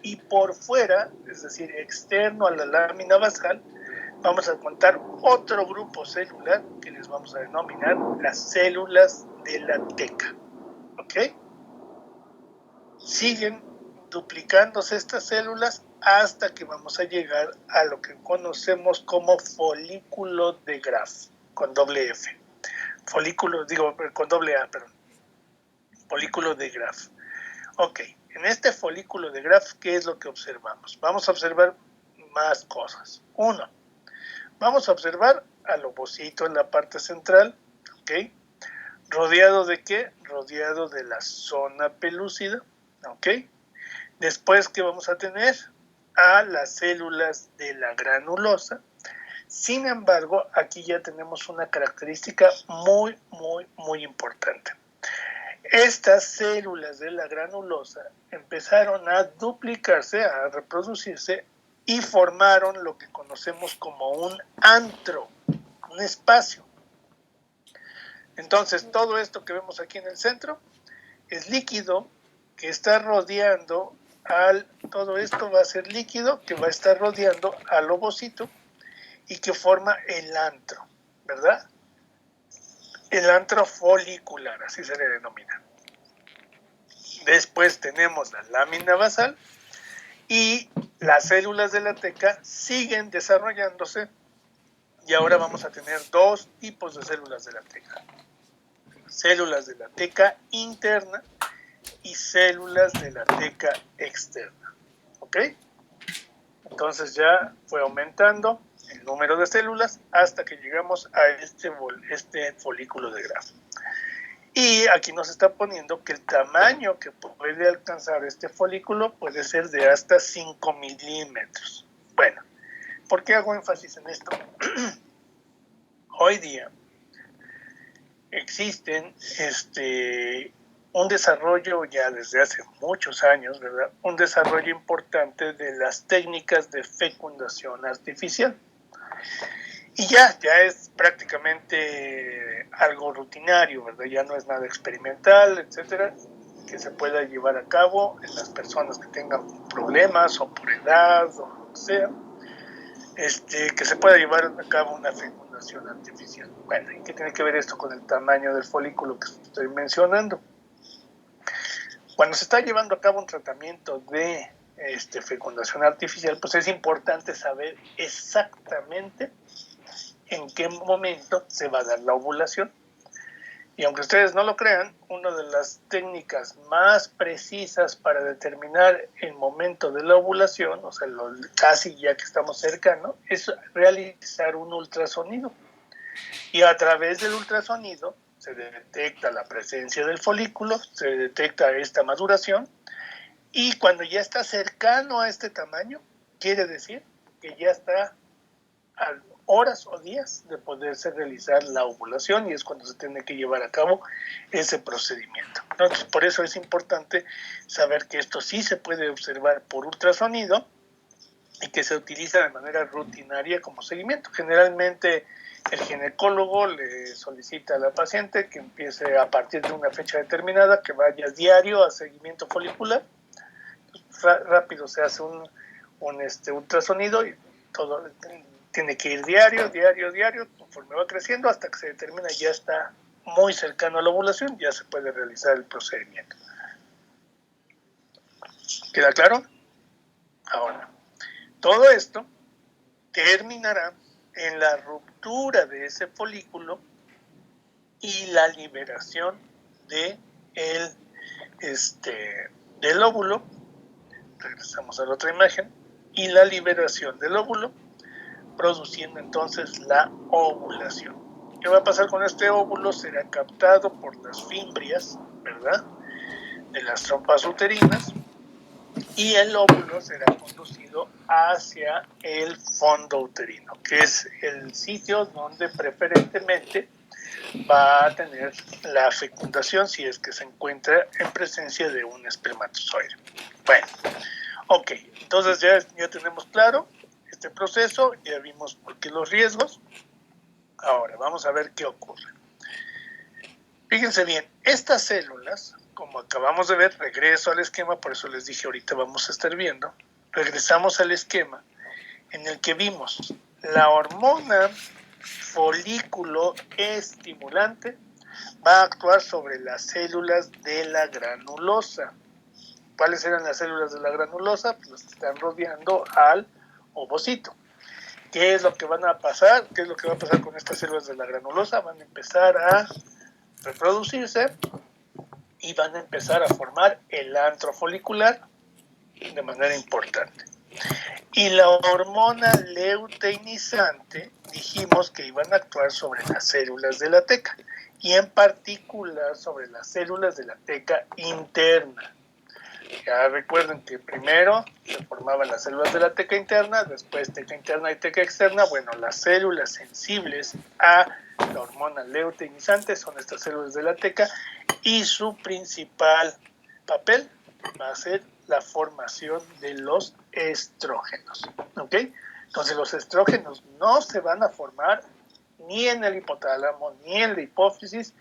y por fuera, es decir, externo a la lámina basal, vamos a contar otro grupo celular que les vamos a denominar las células de la teca. ¿Ok? Siguen duplicándose estas células hasta que vamos a llegar a lo que conocemos como folículo de Graf, con doble F. Con doble A, perdón. Folículo de Graf. Ok, en este folículo de Graf, ¿qué es lo que observamos? Vamos a observar más cosas. Uno, vamos a observar al ovocito en la parte central, ¿ok? ¿Rodeado de qué? Rodeado de la zona pelúcida, ¿ok? Después, ¿qué vamos a tener? A las células de la granulosa. Sin embargo, aquí ya tenemos una característica muy, muy, muy importante. Estas células de la granulosa empezaron a duplicarse, a reproducirse, y formaron lo que conocemos como un antro, un espacio. Entonces, todo esto que vemos aquí en el centro es líquido que está rodeando todo esto va a ser líquido que va a estar rodeando al ovocito y que forma el antro, ¿verdad? El antro folicular, así se le denomina. Después tenemos la lámina basal y las células de la teca siguen desarrollándose y ahora vamos a tener dos tipos de células de la teca. Células de la teca interna y células de la teca externa. ¿Ok? Entonces ya fue aumentando el número de células hasta que llegamos a este folículo de Graf. Y aquí nos está poniendo que el tamaño que puede alcanzar este folículo puede ser de hasta 5 milímetros. Bueno, ¿por qué hago énfasis en esto? Hoy día existen un desarrollo ya desde hace muchos años, ¿verdad? Un desarrollo importante de las técnicas de fecundación artificial. Y ya es prácticamente algo rutinario, ¿verdad? Ya no es nada experimental, etcétera, que se pueda llevar a cabo en las personas que tengan problemas o por edad o lo que sea, que se pueda llevar a cabo una fecundación artificial. Bueno, ¿y qué tiene que ver esto con el tamaño del folículo que estoy mencionando? Cuando se está llevando a cabo un tratamiento de fecundación artificial, pues es importante saber exactamente en qué momento se va a dar la ovulación. Y aunque ustedes no lo crean, una de las técnicas más precisas para determinar el momento de la ovulación, o sea, casi ya que estamos cercanos, es realizar un ultrasonido. Y a través del ultrasonido se detecta la presencia del folículo, se detecta esta maduración, y cuando ya está cercano a este tamaño, quiere decir que ya está a horas o días de poderse realizar la ovulación y es cuando se tiene que llevar a cabo ese procedimiento. Entonces, por eso es importante saber que esto sí se puede observar por ultrasonido y que se utiliza de manera rutinaria como seguimiento. Generalmente el ginecólogo le solicita a la paciente que empiece a partir de una fecha determinada, que vaya diario a seguimiento folicular. Rápido se hace un ultrasonido y todo tiene que ir diario, conforme va creciendo hasta que se determina ya está muy cercano a la ovulación, ya se puede realizar el procedimiento. ¿Queda claro? Ahora, todo esto terminará en la ruptura de ese folículo y la liberación del óvulo. Regresamos a la otra imagen. Y la liberación del óvulo, produciendo entonces la ovulación. ¿Qué va a pasar con este óvulo? Será captado por las fimbrias, ¿verdad?, de las trompas uterinas, y el óvulo será conducido hacia el fondo uterino, que es el sitio donde preferentemente va a tener la fecundación si es que se encuentra en presencia de un espermatozoide. Bueno, ok, entonces ya tenemos claro este proceso, ya vimos por qué los riesgos. Ahora vamos a ver qué ocurre. Fíjense bien, estas células, como acabamos de ver, regreso al esquema, por eso les dije ahorita vamos a estar viendo, regresamos al esquema en el que vimos la hormona folículo estimulante va a actuar sobre las células de la granulosa. ¿Cuáles eran las células de la granulosa? Pues las que están rodeando al ovocito. ¿Qué es lo que van a pasar? ¿Qué es lo que va a pasar con estas células de la granulosa? Van a empezar a reproducirse y van a empezar a formar el antro folicular de manera importante. Y la hormona luteinizante dijimos que iban a actuar sobre las células de la teca y en particular sobre las células de la teca interna. Ya recuerden que primero se formaban las células de la teca interna, después teca interna y teca externa. Bueno, las células sensibles a la hormona luteinizante son estas células de la teca y su principal papel va a ser la formación de los estrógenos. ¿Ok? Entonces los estrógenos no se van a formar ni en el hipotálamo ni en la hipófisis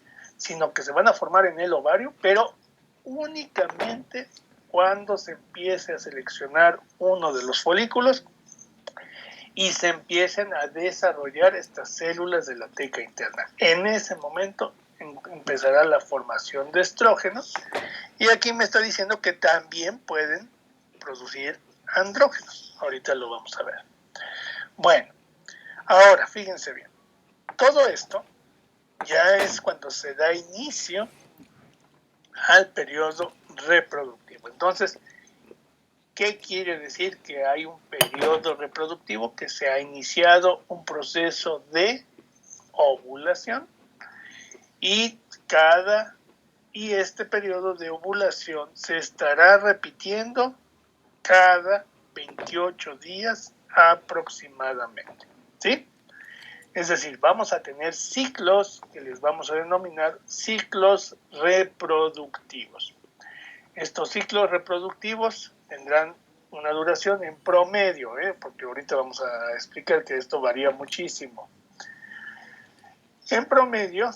sino que se van a formar en el ovario, pero únicamente cuando se empiece a seleccionar uno de los folículos y se empiecen a desarrollar estas células de la teca interna. En ese momento empezará la formación de estrógenos, y aquí me está diciendo que también pueden producir andrógenos. Ahorita lo vamos a ver. Bueno, ahora fíjense bien, todo esto ya es cuando se da inicio al periodo reproductivo. Entonces, ¿qué quiere decir? Que hay un periodo reproductivo, que se ha iniciado un proceso de ovulación, y este periodo de ovulación se estará repitiendo cada 28 días aproximadamente, ¿sí? Es decir, vamos a tener ciclos que les vamos a denominar ciclos reproductivos. Estos ciclos reproductivos tendrán una duración en promedio, porque ahorita vamos a explicar que esto varía muchísimo. En promedio,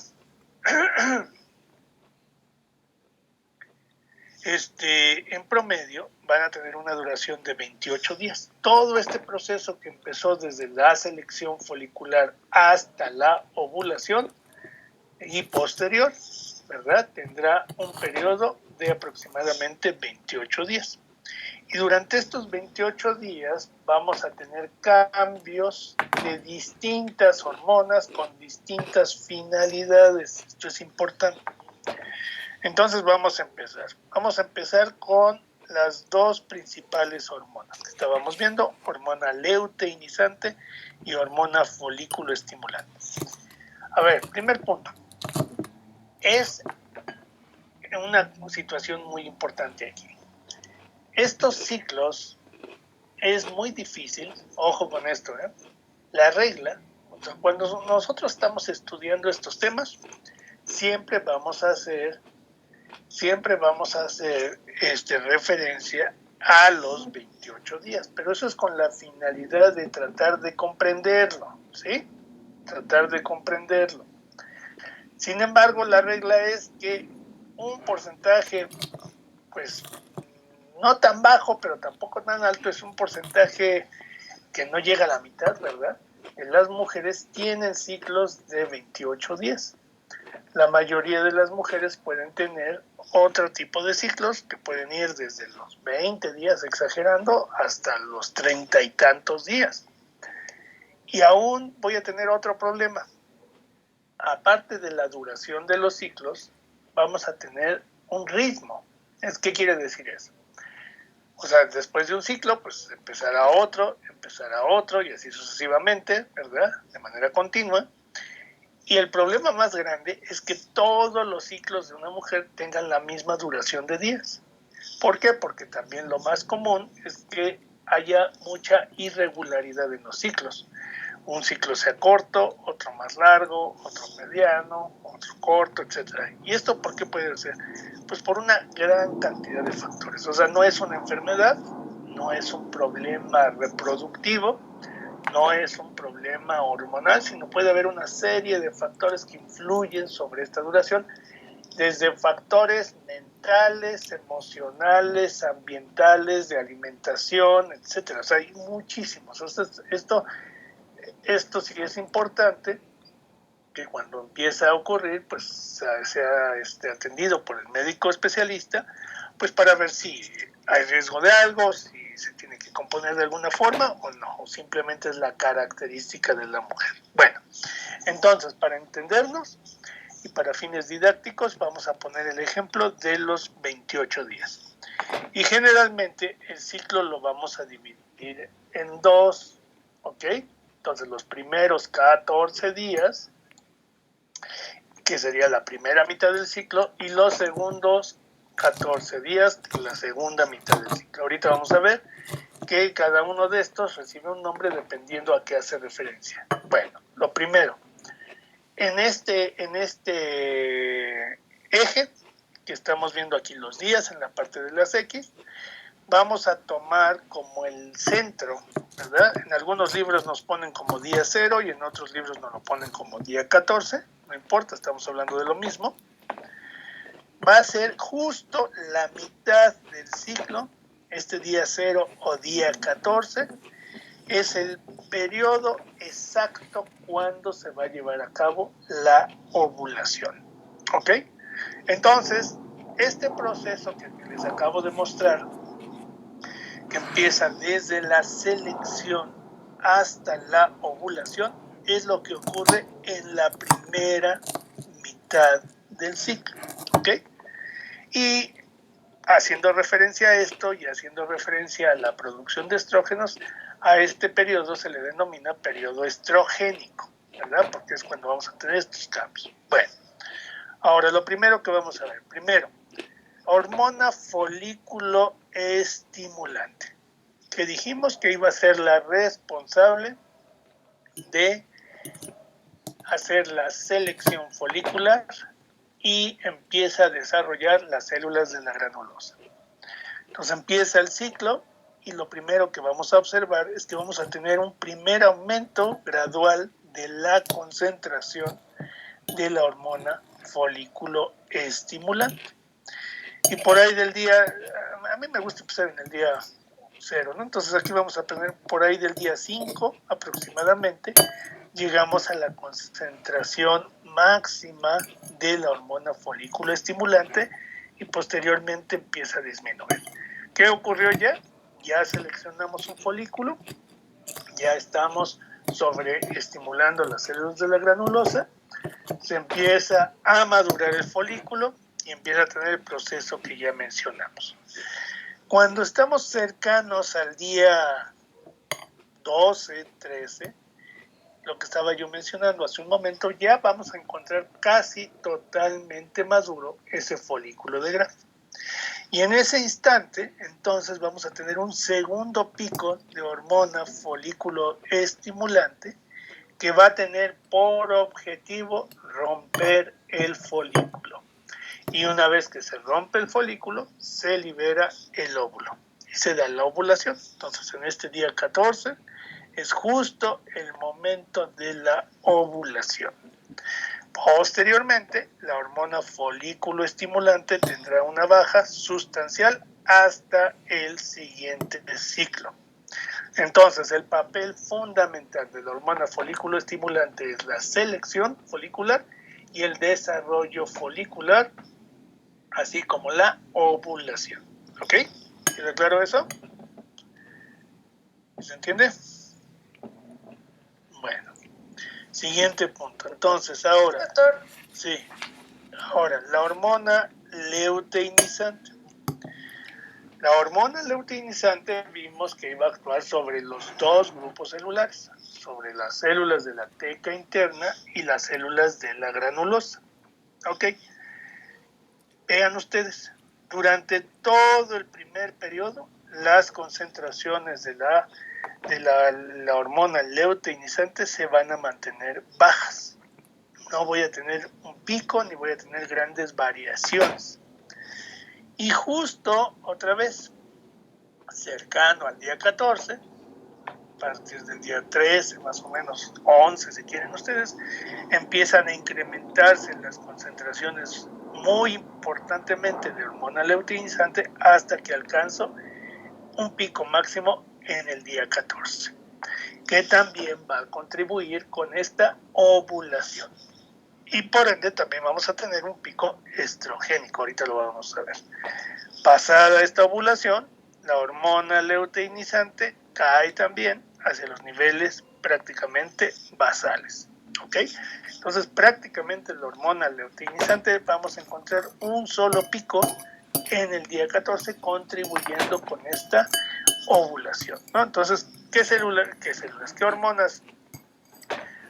van a tener una duración de 28 días. Todo este proceso que empezó desde la selección folicular hasta la ovulación y posterior, ¿verdad? Tendrá un periodo de aproximadamente 28 días. Y durante estos 28 días vamos a tener cambios de distintas hormonas con distintas finalidades. Esto es importante. Entonces vamos a empezar. Vamos a empezar con las dos principales hormonas que estábamos viendo: hormona luteinizante y hormona folículo estimulante. A ver, primer punto. Es una situación muy importante aquí. Estos ciclos es muy difícil, ojo con esto, la regla, o sea, cuando nosotros estamos estudiando estos temas, siempre vamos a hacer referencia a los 28 días, pero eso es con la finalidad de tratar de comprenderlo, ¿sí? Tratar de comprenderlo. Sin embargo, la regla es que un porcentaje, pues, no tan bajo, pero tampoco tan alto, es un porcentaje que no llega a la mitad, ¿verdad? Las mujeres tienen ciclos de 28 días. La mayoría de las mujeres pueden tener otro tipo de ciclos que pueden ir desde los 20 días, exagerando, hasta los 30 y tantos días. Y aún voy a tener otro problema. Aparte de la duración de los ciclos, vamos a tener un ritmo. ¿Qué quiere decir eso? O sea, después de un ciclo, pues empezará otro, y así sucesivamente, ¿verdad? De manera continua. Y el problema más grande es que todos los ciclos de una mujer tengan la misma duración de días. ¿Por qué? Porque también lo más común es que haya mucha irregularidad en los ciclos. Un ciclo sea corto, otro más largo, otro mediano, otro corto, etc. ¿Y esto por qué puede ser? Pues por una gran cantidad de factores. O sea, no es una enfermedad, no es un problema reproductivo, no es un problema hormonal, sino puede haber una serie de factores que influyen sobre esta duración, desde factores mentales, emocionales, ambientales, de alimentación, etc. O sea, hay muchísimos. O sea, esto sí es importante que cuando empieza a ocurrir, pues sea atendido por el médico especialista, pues para ver si hay riesgo de algo, si se tiene que componer de alguna forma o no, o simplemente es la característica de la mujer. Bueno, entonces, para entendernos y para fines didácticos, vamos a poner el ejemplo de los 28 días. Y generalmente el ciclo lo vamos a dividir en dos, ¿ok? Entonces, los primeros 14 días, que sería la primera mitad del ciclo, y los segundos 14 días, la segunda mitad del ciclo. Ahorita vamos a ver que cada uno de estos recibe un nombre dependiendo a qué hace referencia. Bueno, lo primero, en este eje que estamos viendo aquí los días en la parte de las X, vamos a tomar como el centro, ¿verdad? En algunos libros nos ponen como día 0 y en otros libros nos lo ponen como día 14, no importa, estamos hablando de lo mismo. va a ser justo la mitad del ciclo, este día 0 o día 14, es el periodo exacto cuando se va a llevar a cabo la ovulación. ¿Ok? Entonces, este proceso que les acabo de mostrar, que empieza desde la selección hasta la ovulación, es lo que ocurre en la primera mitad del ciclo. ¿Ok? Y haciendo referencia a esto y haciendo referencia a la producción de estrógenos, a este periodo se le denomina periodo estrogénico, ¿verdad? Porque es cuando vamos a tener estos cambios. Bueno, ahora lo primero que vamos a ver, primero, hormona folículo estimulante, que dijimos que iba a ser la responsable de hacer la selección folicular y empieza a desarrollar las células de la granulosa. Entonces empieza el ciclo y lo primero que vamos a observar es que vamos a tener un primer aumento gradual de la concentración de la hormona folículo estimulante. Y por ahí del día, a mí me gusta empezar en el día 0, ¿no? Entonces aquí vamos a tener por ahí del día 5 aproximadamente, llegamos a la concentración máxima de la hormona folículo estimulante y posteriormente empieza a disminuir. ¿Qué ocurrió ya? Ya seleccionamos un folículo, ya estamos sobreestimulando las células de la granulosa, se empieza a madurar el folículo y empieza a tener el proceso que ya mencionamos. Cuando estamos cercanos al día 12, 13, lo que estaba yo mencionando hace un momento, ya vamos a encontrar casi totalmente maduro ese folículo de grafo. Y en ese instante, entonces vamos a tener un segundo pico de hormona folículo estimulante que va a tener por objetivo romper el folículo. Y una vez que se rompe el folículo, se libera el óvulo y se da la ovulación. Entonces, en este día 14 es justo el momento de la ovulación. Posteriormente, la hormona folículo estimulante tendrá una baja sustancial hasta el siguiente ciclo. Entonces, el papel fundamental de la hormona folículo estimulante es la selección folicular y el desarrollo folicular, así como la ovulación. ¿Ok? ¿Queda claro eso? ¿Se entiende? Bueno, siguiente punto. Entonces, ahora... Doctor, Sí. Ahora, la hormona luteinizante. La hormona luteinizante vimos que iba a actuar sobre los dos grupos celulares, sobre las células de la teca interna y las células de la granulosa. ¿Ok? Vean ustedes, durante todo el primer periodo, las concentraciones de la hormona luteinizante se van a mantener bajas. No voy a tener un pico ni voy a tener grandes variaciones. Y justo otra vez, cercano al día 14, a partir del día 13, más o menos 11 si quieren ustedes, empiezan a incrementarse las concentraciones muy importantemente de hormona luteinizante hasta que alcanzo un pico máximo en el día 14, que también va a contribuir con esta ovulación. Y por ende también vamos a tener un pico estrogénico, ahorita lo vamos a ver. Pasada esta ovulación, la hormona luteinizante cae también hacia los niveles prácticamente basales. ¿Ok? Entonces prácticamente la hormona luteinizante vamos a encontrar un solo pico en el día 14 contribuyendo con esta ovulación, ¿no? Entonces, ¿qué hormonas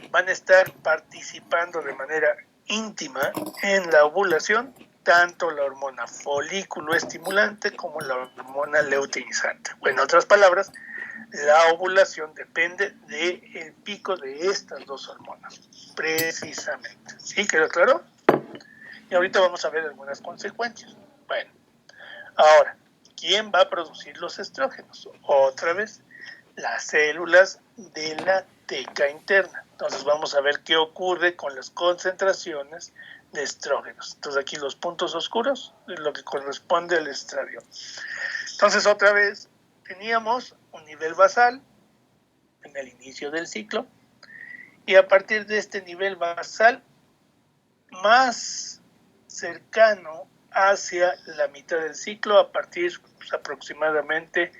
van a estar participando de manera íntima en la ovulación? Tanto la hormona folículo estimulante como la hormona luteinizante. O en otras palabras, la ovulación depende del pico de estas dos hormonas, precisamente. ¿Sí? ¿Quedó claro? Y ahorita vamos a ver algunas consecuencias. Bueno, ahora, ¿quién va a producir los estrógenos? Otra vez, las células de la teca interna. Entonces vamos a ver qué ocurre con las concentraciones de estrógenos. Entonces aquí los puntos oscuros es lo que corresponde al estradiol. Entonces otra vez teníamos un nivel basal en el inicio del ciclo y a partir de este nivel basal más cercano hacia la mitad del ciclo, a partir pues, aproximadamente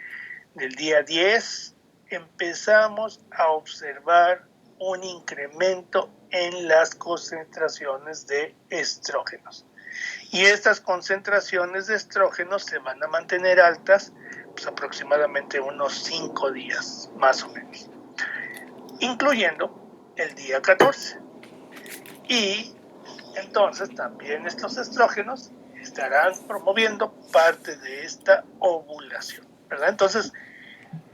del día 10, empezamos a observar un incremento en las concentraciones de estrógenos. Y estas concentraciones de estrógenos se van a mantener altas pues, aproximadamente unos 5 días, más o menos, incluyendo el día 14. Y entonces también estos estrógenos estarán promoviendo parte de esta ovulación, ¿verdad? Entonces,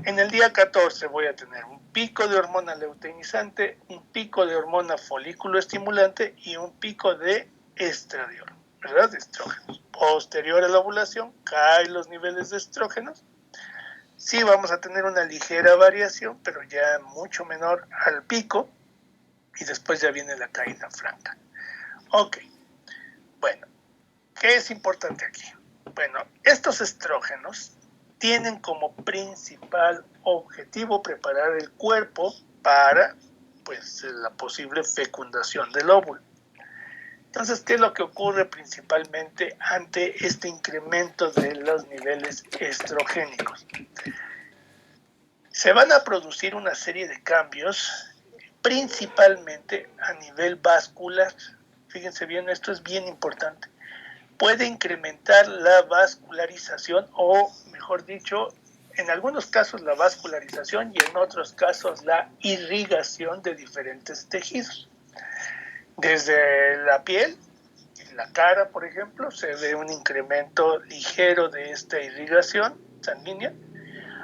en el día 14 voy a tener un pico de hormona luteinizante, un pico de hormona folículo estimulante y un pico de estradiol, ¿verdad? De estrógenos. Posterior a la ovulación, caen los niveles de estrógenos. Sí vamos a tener una ligera variación, pero ya mucho menor al pico, y después ya viene la caída franca. Ok, bueno, ¿qué es importante aquí? Bueno, estos estrógenos tienen como principal objetivo preparar el cuerpo para pues, la posible fecundación del óvulo. Entonces, ¿qué es lo que ocurre principalmente ante este incremento de los niveles estrogénicos? Se van a producir una serie de cambios, principalmente a nivel vascular. Fíjense bien, esto es bien importante. Puede incrementar la vascularización o, mejor dicho, en algunos casos la vascularización y en otros casos la irrigación de diferentes tejidos. Desde la piel, en la cara, por ejemplo, se ve un incremento ligero de esta irrigación sanguínea,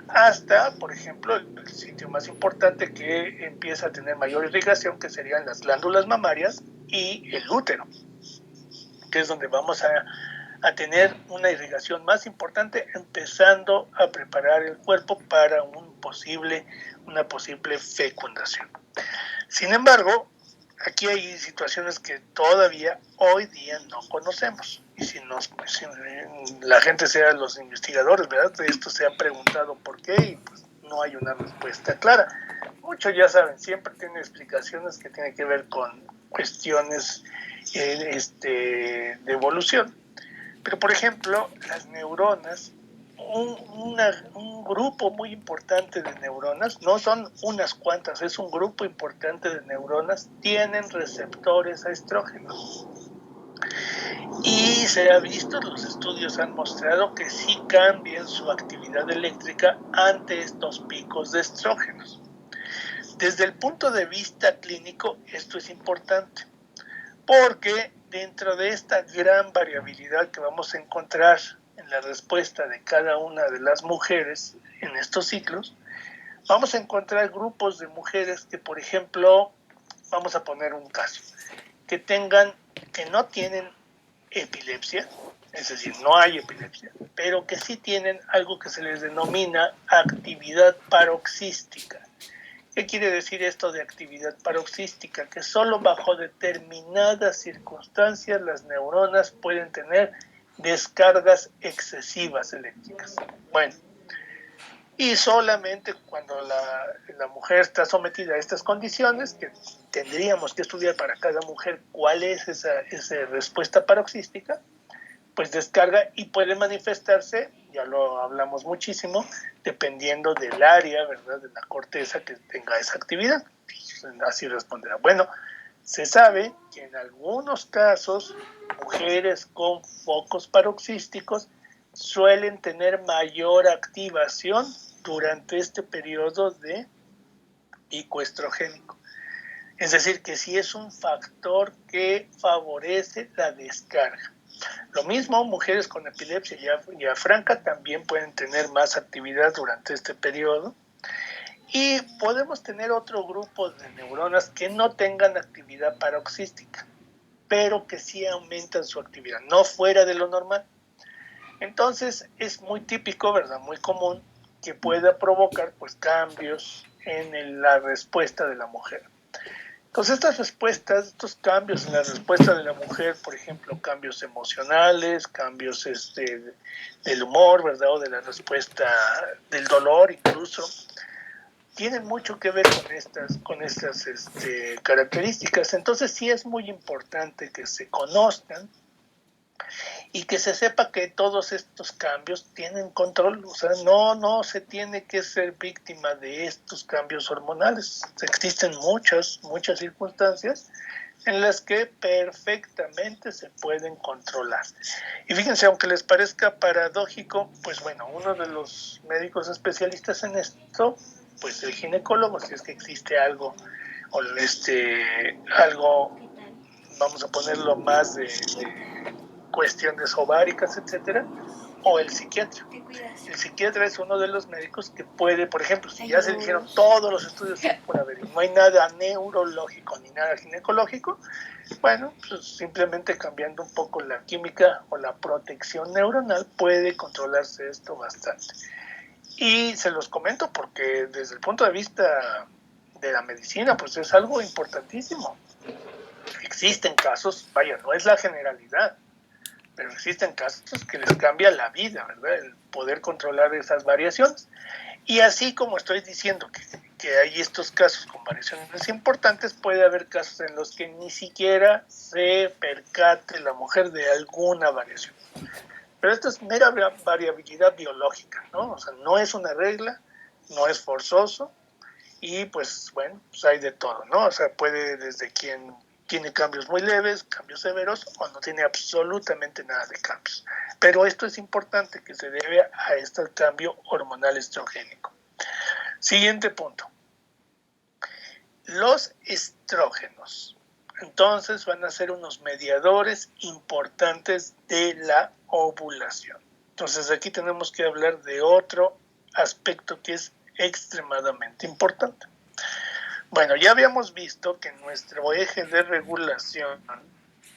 hasta, por ejemplo, el sitio más importante que empieza a tener mayor irrigación, que serían las glándulas mamarias y el útero, que es donde vamos a tener una irrigación más importante, empezando a preparar el cuerpo para una posible fecundación. Sin embargo, aquí hay situaciones que todavía hoy día no conocemos. Y si la gente sea los investigadores, ¿verdad? De esto se han preguntado por qué y pues no hay una respuesta clara. Muchos ya saben, siempre tienen explicaciones que tienen que ver con cuestiones de evolución. Pero, por ejemplo, las neuronas, un grupo muy importante de neuronas, no son unas cuantas, es un grupo importante de neuronas, tienen receptores a estrógenos. Y se ha visto, los estudios han mostrado que sí cambian su actividad eléctrica ante estos picos de estrógenos. Desde el punto de vista clínico, esto es importante, porque dentro de esta gran variabilidad que vamos a encontrar en la respuesta de cada una de las mujeres en estos ciclos, vamos a encontrar grupos de mujeres que, por ejemplo, vamos a poner un caso, que no tienen epilepsia, es decir, no hay epilepsia, pero que sí tienen algo que se les denomina actividad paroxística. ¿Qué quiere decir esto de actividad paroxística? Que solo bajo determinadas circunstancias las neuronas pueden tener descargas excesivas eléctricas. Bueno, y solamente cuando la mujer está sometida a estas condiciones, que tendríamos que estudiar para cada mujer cuál es esa respuesta paroxística, pues descarga y puede manifestarse, ya lo hablamos muchísimo, dependiendo del área, ¿verdad?, de la corteza que tenga esa actividad. Así responderá. Bueno, se sabe que en algunos casos, mujeres con focos paroxísticos suelen tener mayor activación durante este periodo de pico estrogénico. Es decir, que sí es un factor que favorece la descarga. Lo mismo, mujeres con epilepsia ya franca también pueden tener más actividad durante este periodo. Y podemos tener otro grupo de neuronas que no tengan actividad paroxística, pero que sí aumentan su actividad, no fuera de lo normal. Entonces es muy típico, ¿verdad?, muy común que pueda provocar pues cambios en la respuesta de la mujer. Entonces estas respuestas, estos cambios en la respuesta de la mujer, por ejemplo, cambios emocionales, cambios del humor, ¿verdad? O de la respuesta del dolor incluso, tienen mucho que ver con estas características. Entonces sí es muy importante que se conozcan y que se sepa que todos estos cambios tienen control, o sea, no se tiene que ser víctima de estos cambios hormonales. Existen muchas circunstancias en las que perfectamente se pueden controlar. Y fíjense, aunque les parezca paradójico, pues bueno, uno de los médicos especialistas en esto, pues el ginecólogo, si es que existe algo, o algo, vamos a ponerlo más de cuestiones ováricas, etcétera, o el psiquiatra. El psiquiatra es uno de los médicos que puede, por ejemplo, si ya se le hicieron todos los estudios por haber, no hay nada neurológico ni nada ginecológico, bueno, pues simplemente cambiando un poco la química o la protección neuronal puede controlarse esto bastante. Y se los comento porque desde el punto de vista de la medicina, pues es algo importantísimo. Existen casos, vaya, no es la generalidad, pero existen casos que les cambia la vida, ¿verdad? El poder controlar esas variaciones. Y así como estoy diciendo que hay estos casos con variaciones importantes, puede haber casos en los que ni siquiera se percate la mujer de alguna variación. Pero esto es mera variabilidad biológica, ¿no? O sea, no es una regla, no es forzoso, y pues bueno, pues hay de todo, ¿no? O sea, puede desde quien tiene cambios muy leves, cambios severos, o no tiene absolutamente nada de cambios. Pero esto es importante, que se debe a este cambio hormonal estrogénico. Siguiente punto. Los estrógenos, entonces, van a ser unos mediadores importantes de la ovulación. Entonces, aquí tenemos que hablar de otro aspecto que es extremadamente importante. Bueno, ya habíamos visto que en nuestro eje de regulación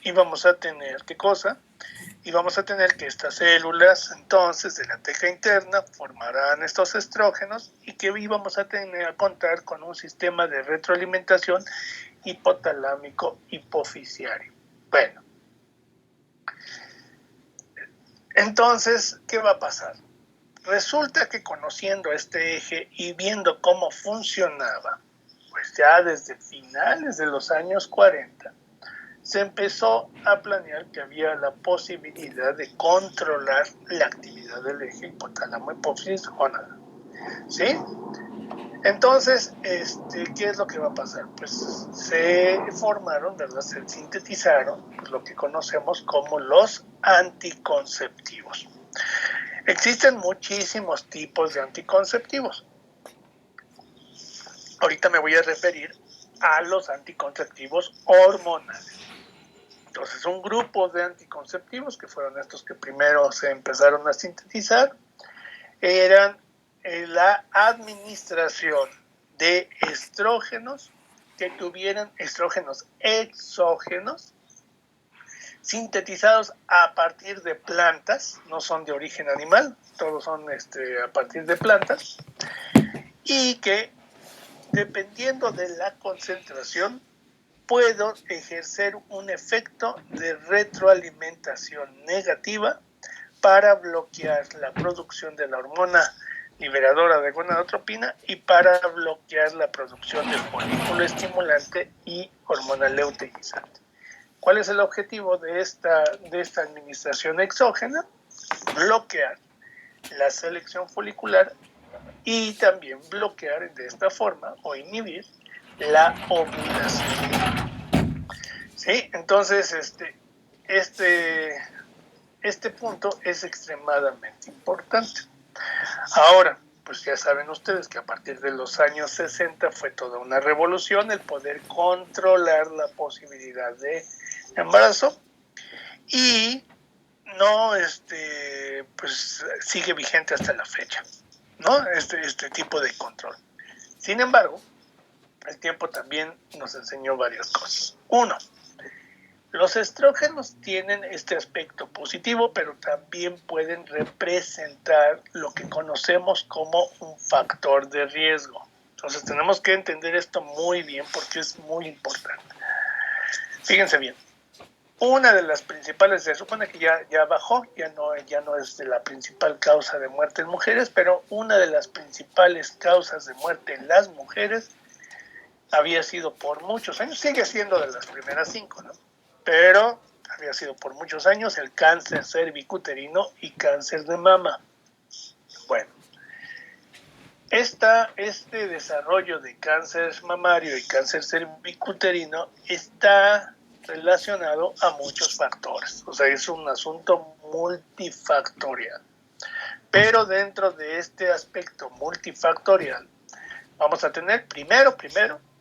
íbamos a tener, ¿qué cosa? Íbamos a tener que estas células, entonces, de la teja interna formarán estos estrógenos y que íbamos a tener a contar con un sistema de retroalimentación hipotalámico hipofisiario. Bueno, entonces, ¿qué va a pasar? Resulta que conociendo este eje y viendo cómo funcionaba, pues ya desde finales de los años 40, se empezó a planear que había la posibilidad de controlar la actividad del eje hipotálamo hipófisis gónada. ¿Sí? Entonces, ¿qué es lo que va a pasar? Pues se formaron, ¿verdad? Se sintetizaron lo que conocemos como los anticonceptivos. Existen muchísimos tipos de anticonceptivos. Ahorita me voy a referir a los anticonceptivos hormonales. Entonces, un grupo de anticonceptivos, que fueron estos que primero se empezaron a sintetizar, eran la administración de estrógenos que tuvieran estrógenos exógenos, sintetizados a partir de plantas, no son de origen animal, todos son a partir de plantas, y que dependiendo de la concentración puedo ejercer un efecto de retroalimentación negativa para bloquear la producción de la hormona liberadora de gonadotropina y para bloquear la producción del folículo estimulante y hormona luteinizante. ¿Cuál es el objetivo de esta administración exógena? Bloquear la selección folicular y también bloquear de esta forma o inhibir la ovulación. ¿Sí? Entonces, este punto es extremadamente importante. Ahora, pues ya saben ustedes que a partir de los años 60 fue toda una revolución el poder controlar la posibilidad de embarazo y no, pues sigue vigente hasta la fecha, ¿no? Este tipo de control. Sin embargo, el tiempo también nos enseñó varias cosas. Uno, los estrógenos tienen este aspecto positivo, pero también pueden representar lo que conocemos como un factor de riesgo. Entonces tenemos que entender esto muy bien porque es muy importante. Fíjense bien, una de las principales, se supone que ya bajó, ya no es de la principal causa de muerte en mujeres, pero una de las principales causas de muerte en las mujeres había sido por muchos años, sigue siendo de las primeras 5, ¿no? Pero había sido por muchos años el cáncer cervicuterino y cáncer de mama. Bueno, este desarrollo de cáncer mamario y cáncer cervicuterino está relacionado a muchos factores, o sea, es un asunto multifactorial. Pero dentro de este aspecto multifactorial, vamos a tener primero,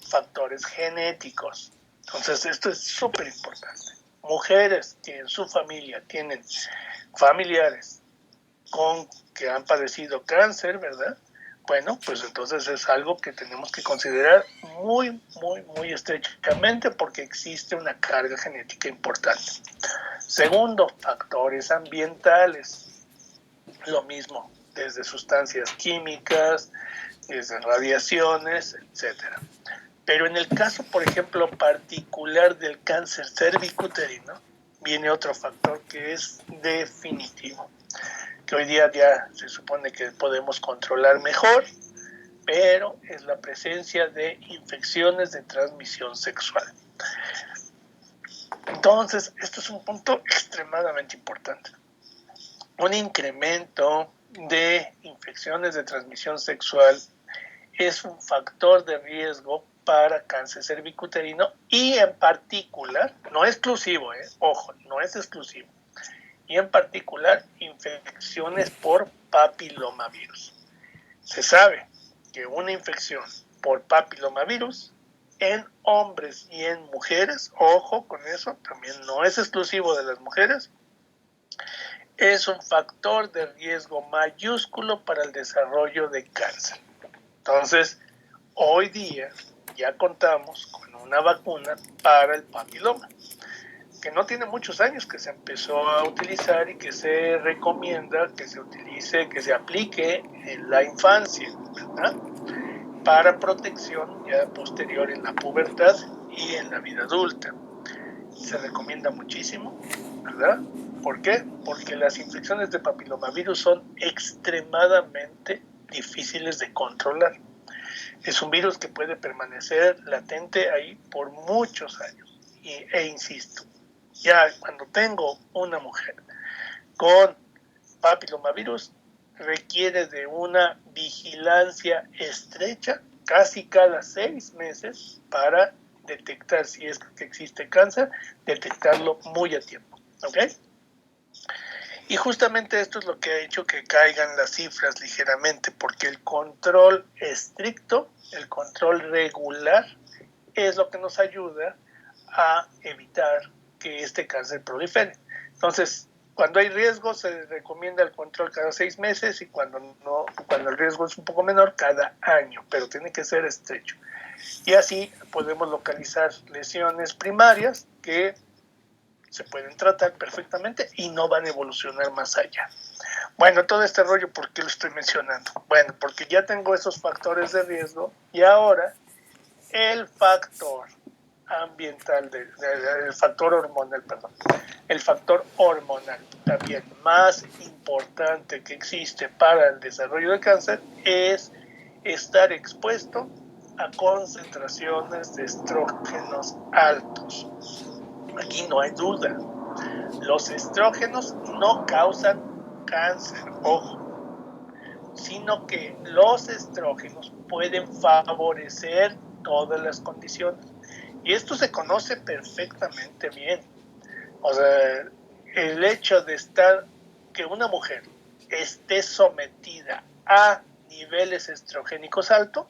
factores genéticos. Entonces, esto es súper importante. Mujeres que en su familia tienen familiares que han padecido cáncer, ¿verdad? Bueno, pues entonces es algo que tenemos que considerar muy, muy, muy estrechamente porque existe una carga genética importante. Segundo, factores ambientales. Lo mismo, desde sustancias químicas, desde radiaciones, etcétera. Pero en el caso, por ejemplo, particular del cáncer cervicuterino, viene otro factor que es definitivo, que hoy día ya se supone que podemos controlar mejor, pero es la presencia de infecciones de transmisión sexual. Entonces, esto es un punto extremadamente importante. Un incremento de infecciones de transmisión sexual es un factor de riesgo para cáncer cervicuterino y en particular, no exclusivo, ojo, no es exclusivo, y en particular infecciones por papilomavirus. Se sabe que una infección por papilomavirus en hombres y en mujeres, ojo con eso, también no es exclusivo de las mujeres, es un factor de riesgo mayúsculo para el desarrollo de cáncer. Entonces, hoy día ya contamos con una vacuna para el papiloma, que no tiene muchos años que se empezó a utilizar y que se recomienda que se utilice, que se aplique en la infancia, ¿verdad? Para protección ya posterior en la pubertad y en la vida adulta. Se recomienda muchísimo, ¿verdad? ¿Por qué? Porque las infecciones de papilomavirus son extremadamente difíciles de controlar. Es un virus que puede permanecer latente ahí por muchos años. E insisto, ya cuando tengo una mujer con papilomavirus, requiere de una vigilancia estrecha casi cada 6 meses para detectar si es que existe cáncer, detectarlo muy a tiempo, ¿ok? Y justamente esto es lo que ha hecho que caigan las cifras ligeramente, porque el control estricto, el control regular, es lo que nos ayuda a evitar que este cáncer prolifere. Entonces, cuando hay riesgo, se recomienda el control cada 6 meses y cuando el riesgo es un poco menor, cada año, pero tiene que ser estrecho. Y así podemos localizar lesiones primarias que se pueden tratar perfectamente y no van a evolucionar más allá. Bueno, todo este rollo, ¿por qué lo estoy mencionando? Bueno, porque ya tengo esos factores de riesgo y ahora el factor ambiental, el factor hormonal, el factor hormonal también más importante que existe para el desarrollo de cáncer es estar expuesto a concentraciones de estrógenos altos. Aquí no hay duda. Los estrógenos no causan cáncer, ojo, sino que los estrógenos pueden favorecer todas las condiciones. Y esto se conoce perfectamente bien. O sea, el hecho de que una mujer esté sometida a niveles estrogénicos altos,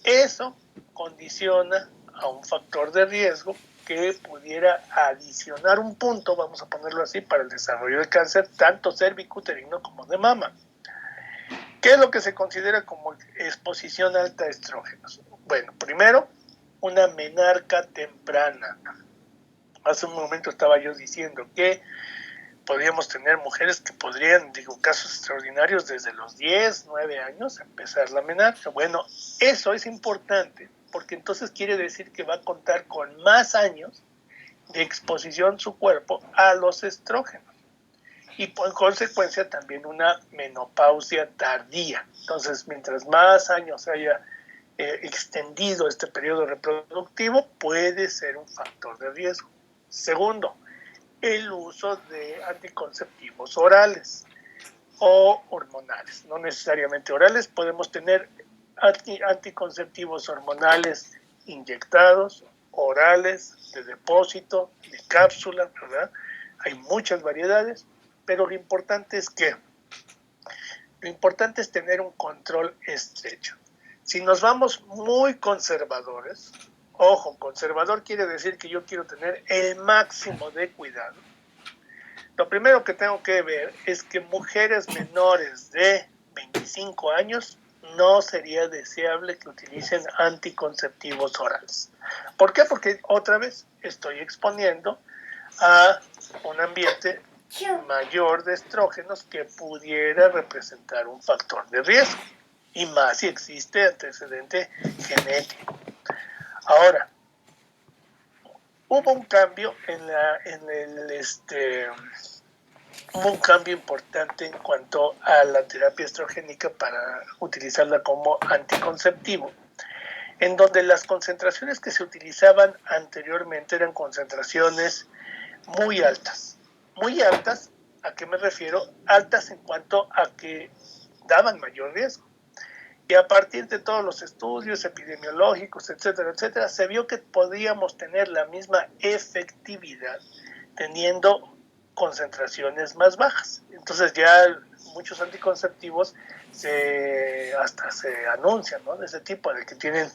eso condiciona a un factor de riesgo que pudiera adicionar un punto, vamos a ponerlo así, para el desarrollo de cáncer, tanto cervicuterino como de mama. ¿Qué es lo que se considera como exposición alta a estrógenos? Bueno, primero, una menarca temprana. Hace un momento estaba yo diciendo que podríamos tener mujeres que podrían, digo, casos extraordinarios desde los 10, 9 años empezar la menarquia. Bueno, eso es importante porque entonces quiere decir que va a contar con más años de exposición su cuerpo a los estrógenos y por consecuencia también una menopausia tardía. Entonces, mientras más años haya extendido este periodo reproductivo, puede ser un factor de riesgo. Segundo, el uso de anticonceptivos orales o hormonales, no necesariamente orales, podemos tener anticonceptivos hormonales inyectados, orales, de depósito, de cápsula, ¿verdad? Hay muchas variedades, pero lo importante es tener un control estrecho. Si nos vamos muy conservadores, ojo, conservador quiere decir que yo quiero tener el máximo de cuidado. Lo primero que tengo que ver es que mujeres menores de 25 años no sería deseable que utilicen anticonceptivos orales. ¿Por qué? Porque otra vez estoy exponiendo a un ambiente mayor de estrógenos que pudiera representar un factor de riesgo, y más si existe antecedente genético. Ahora, hubo un cambio hubo un cambio importante en cuanto a la terapia estrogénica para utilizarla como anticonceptivo, en donde las concentraciones que se utilizaban anteriormente eran concentraciones muy altas. Muy altas, ¿a qué me refiero? Altas en cuanto a que daban mayor riesgo. Y a partir de todos los estudios epidemiológicos, etcétera, etcétera, se vio que podíamos tener la misma efectividad teniendo concentraciones más bajas. Entonces ya muchos anticonceptivos hasta se anuncian, ¿no? De ese tipo, de que tienen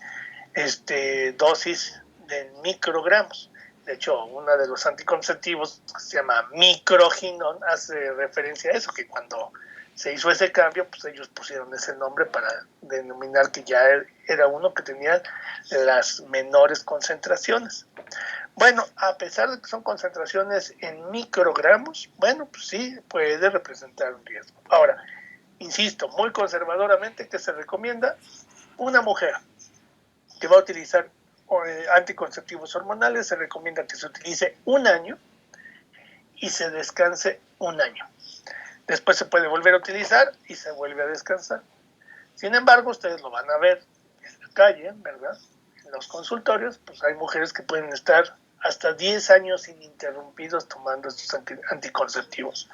dosis de microgramos. De hecho, uno de los anticonceptivos que se llama microginón hace referencia a eso, que cuando se hizo ese cambio, pues ellos pusieron ese nombre para denominar que ya era uno que tenía las menores concentraciones. Bueno, a pesar de que son concentraciones en microgramos, bueno, pues sí, puede representar un riesgo. Ahora, insisto, muy conservadoramente, ¿qué se recomienda? Una mujer que va a utilizar anticonceptivos hormonales, se recomienda que se utilice 1 año y se descanse 1 año. Después se puede volver a utilizar y se vuelve a descansar. Sin embargo, ustedes lo van a ver en la calle, ¿verdad? En los consultorios, pues hay mujeres que pueden estar hasta 10 años ininterrumpidos tomando estos anticonceptivos.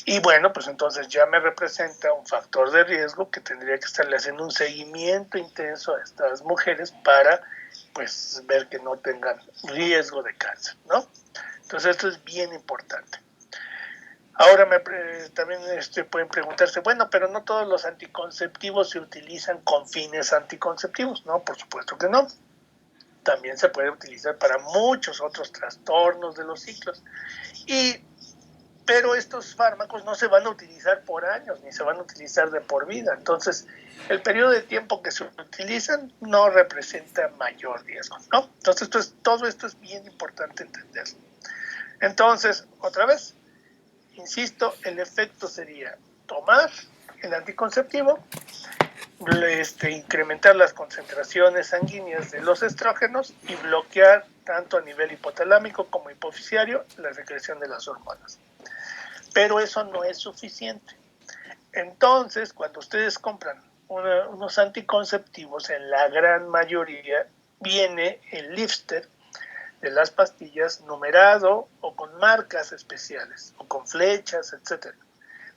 Y bueno, pues entonces ya me representa un factor de riesgo que tendría que estarle haciendo un seguimiento intenso a estas mujeres para pues ver que no tengan riesgo de cáncer, ¿no? Entonces esto es bien importante. Ahora también pueden preguntarse, bueno, pero no todos los anticonceptivos se utilizan con fines anticonceptivos, ¿no? Por supuesto que no. También se puede utilizar para muchos otros trastornos de los ciclos. Pero estos fármacos no se van a utilizar por años, ni se van a utilizar de por vida. Entonces, el periodo de tiempo que se utilizan no representa mayor riesgo, ¿no? Entonces, todo esto es bien importante entenderlo. Entonces, otra vez, insisto, el efecto sería tomar el anticonceptivo, incrementar las concentraciones sanguíneas de los estrógenos y bloquear tanto a nivel hipotalámico como hipoficiario la secreción de las hormonas. Pero eso no es suficiente. Entonces, cuando ustedes compran unos anticonceptivos, en la gran mayoría viene el lífter de las pastillas numerado o con marcas especiales o con flechas, etc.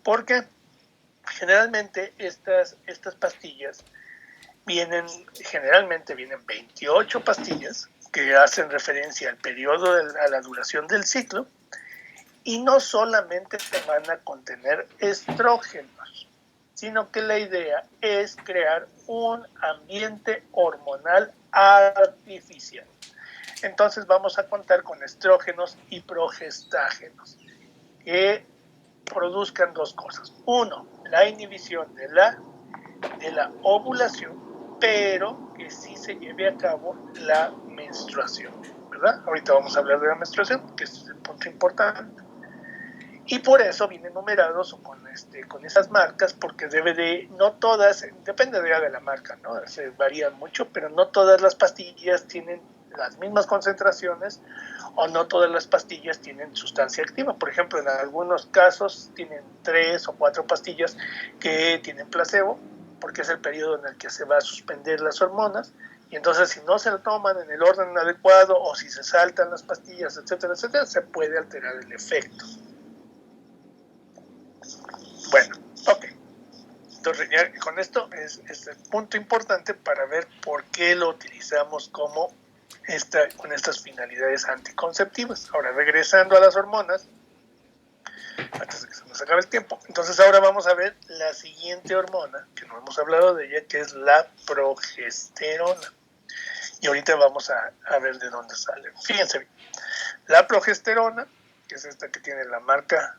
Porque generalmente estas pastillas generalmente vienen 28 pastillas que hacen referencia al periodo, a la duración del ciclo, y no solamente se van a contener estrógenos, sino que la idea es crear un ambiente hormonal artificial. Entonces vamos a contar con estrógenos y progestágenos que produzcan dos cosas. Uno, la inhibición de la ovulación, pero que sí se lleve a cabo la menstruación, ¿verdad? Ahorita vamos a hablar de la menstruación, que es el punto importante. y por eso vienen numerados o con esas marcas, porque no todas, depende de la marca, ¿no? Se varían mucho, pero no todas las pastillas tienen las mismas concentraciones o no todas las pastillas tienen sustancia activa. Por ejemplo, en algunos casos tienen 3 o 4 pastillas que tienen placebo, porque es el periodo en el que se va a suspender las hormonas, y entonces si no se lo toman en el orden adecuado o si se saltan las pastillas, etcétera, etcétera, se puede alterar el efecto. Bueno, ok. Entonces, ya con esto es el punto importante para ver por qué lo utilizamos con estas finalidades anticonceptivas. Ahora, regresando a las hormonas, antes de que se nos acabe el tiempo, entonces ahora vamos a ver la siguiente hormona, que no hemos hablado de ella, que es la progesterona. Y ahorita vamos a ver de dónde sale. Fíjense bien, la progesterona, que es esta que tiene la marca,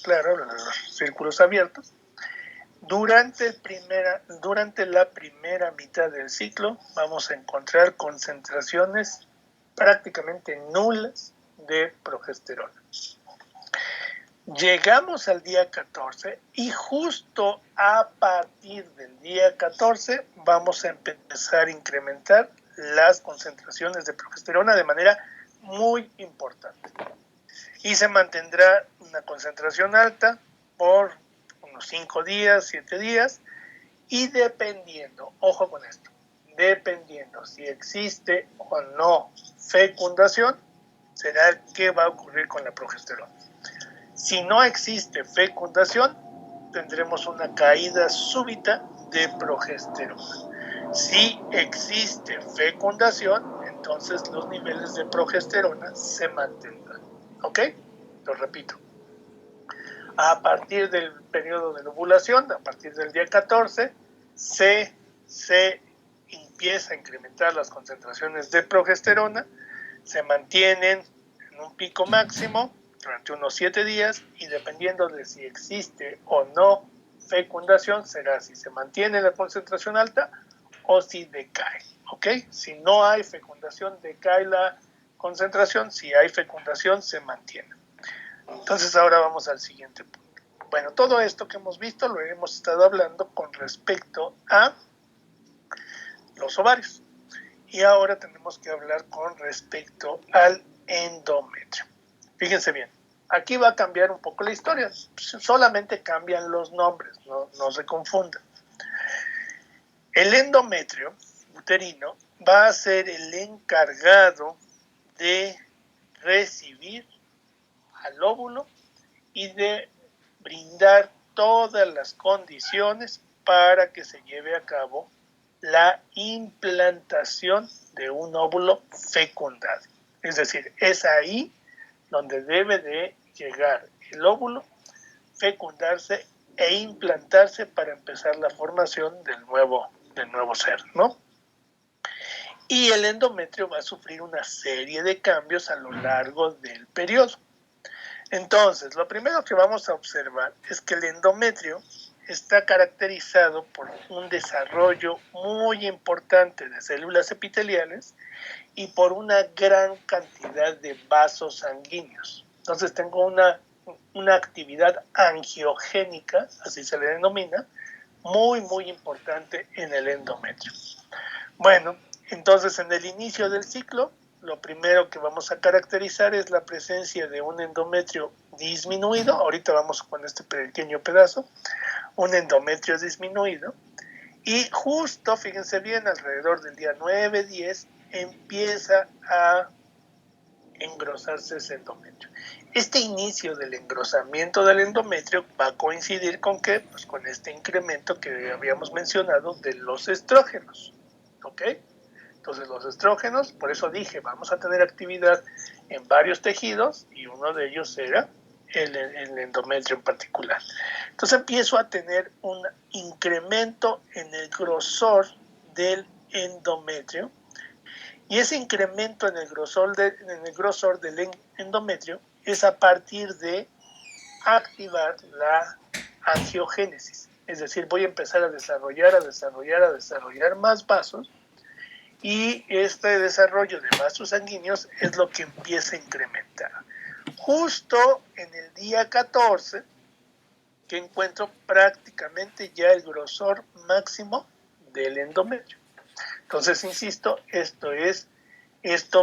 claro, los círculos abiertos, durante la primera mitad del ciclo vamos a encontrar concentraciones prácticamente nulas de progesterona. Llegamos al día 14 y justo a partir del día 14 vamos a empezar a incrementar las concentraciones de progesterona de manera muy importante. Y se mantendrá una concentración alta por unos 5 días, 7 días, y dependiendo, ojo con esto, dependiendo si existe o no fecundación, será qué va a ocurrir con la progesterona. Si no existe fecundación, tendremos una caída súbita de progesterona. Si existe fecundación, entonces los niveles de progesterona se mantendrán. ¿Ok? Lo repito. A partir del periodo de la ovulación, a partir del día 14, se empieza a incrementar las concentraciones de progesterona, se mantienen en un pico máximo durante unos 7 días y dependiendo de si existe o no fecundación, será si se mantiene la concentración alta o si decae. ¿Ok? Si no hay fecundación, decae la concentración, si hay fecundación, se mantiene. Entonces ahora vamos al siguiente punto. Bueno, todo esto que hemos visto lo hemos estado hablando con respecto a los ovarios. Y ahora tenemos que hablar con respecto al endometrio. Fíjense bien, aquí va a cambiar un poco la historia. Solamente cambian los nombres, no se confundan. El endometrio uterino va a ser el encargado de recibir al óvulo y de brindar todas las condiciones para que se lleve a cabo la implantación de un óvulo fecundado. Es decir, es ahí donde debe de llegar el óvulo, fecundarse e implantarse para empezar la formación del nuevo ser, ¿no? Y el endometrio va a sufrir una serie de cambios a lo largo del periodo. Entonces, lo primero que vamos a observar es que el endometrio está caracterizado por un desarrollo muy importante de células epiteliales y por una gran cantidad de vasos sanguíneos. Entonces tengo una actividad angiogénica, así se le denomina, muy, muy importante en el endometrio. Bueno, entonces en el inicio del ciclo, lo primero que vamos a caracterizar es la presencia de un endometrio disminuido. Ahorita vamos con este pequeño pedazo. Un endometrio disminuido. Y justo, fíjense bien, alrededor del día 9-10 empieza a engrosarse ese endometrio. Este inicio del engrosamiento del endometrio va a coincidir con ¿qué? Pues con este incremento que habíamos mencionado de los estrógenos. ¿Ok? Entonces los estrógenos, por eso dije, vamos a tener actividad en varios tejidos y uno de ellos era el endometrio en particular. Entonces empiezo a tener un incremento en el grosor del endometrio y ese incremento en el grosor del endometrio es a partir de activar la angiogénesis. Es decir, voy a empezar a desarrollar más vasos. Y este desarrollo de vasos sanguíneos es lo que empieza a incrementar. justo en el día 14 que encuentro prácticamente ya el grosor máximo del endometrio. Entonces, insisto, esto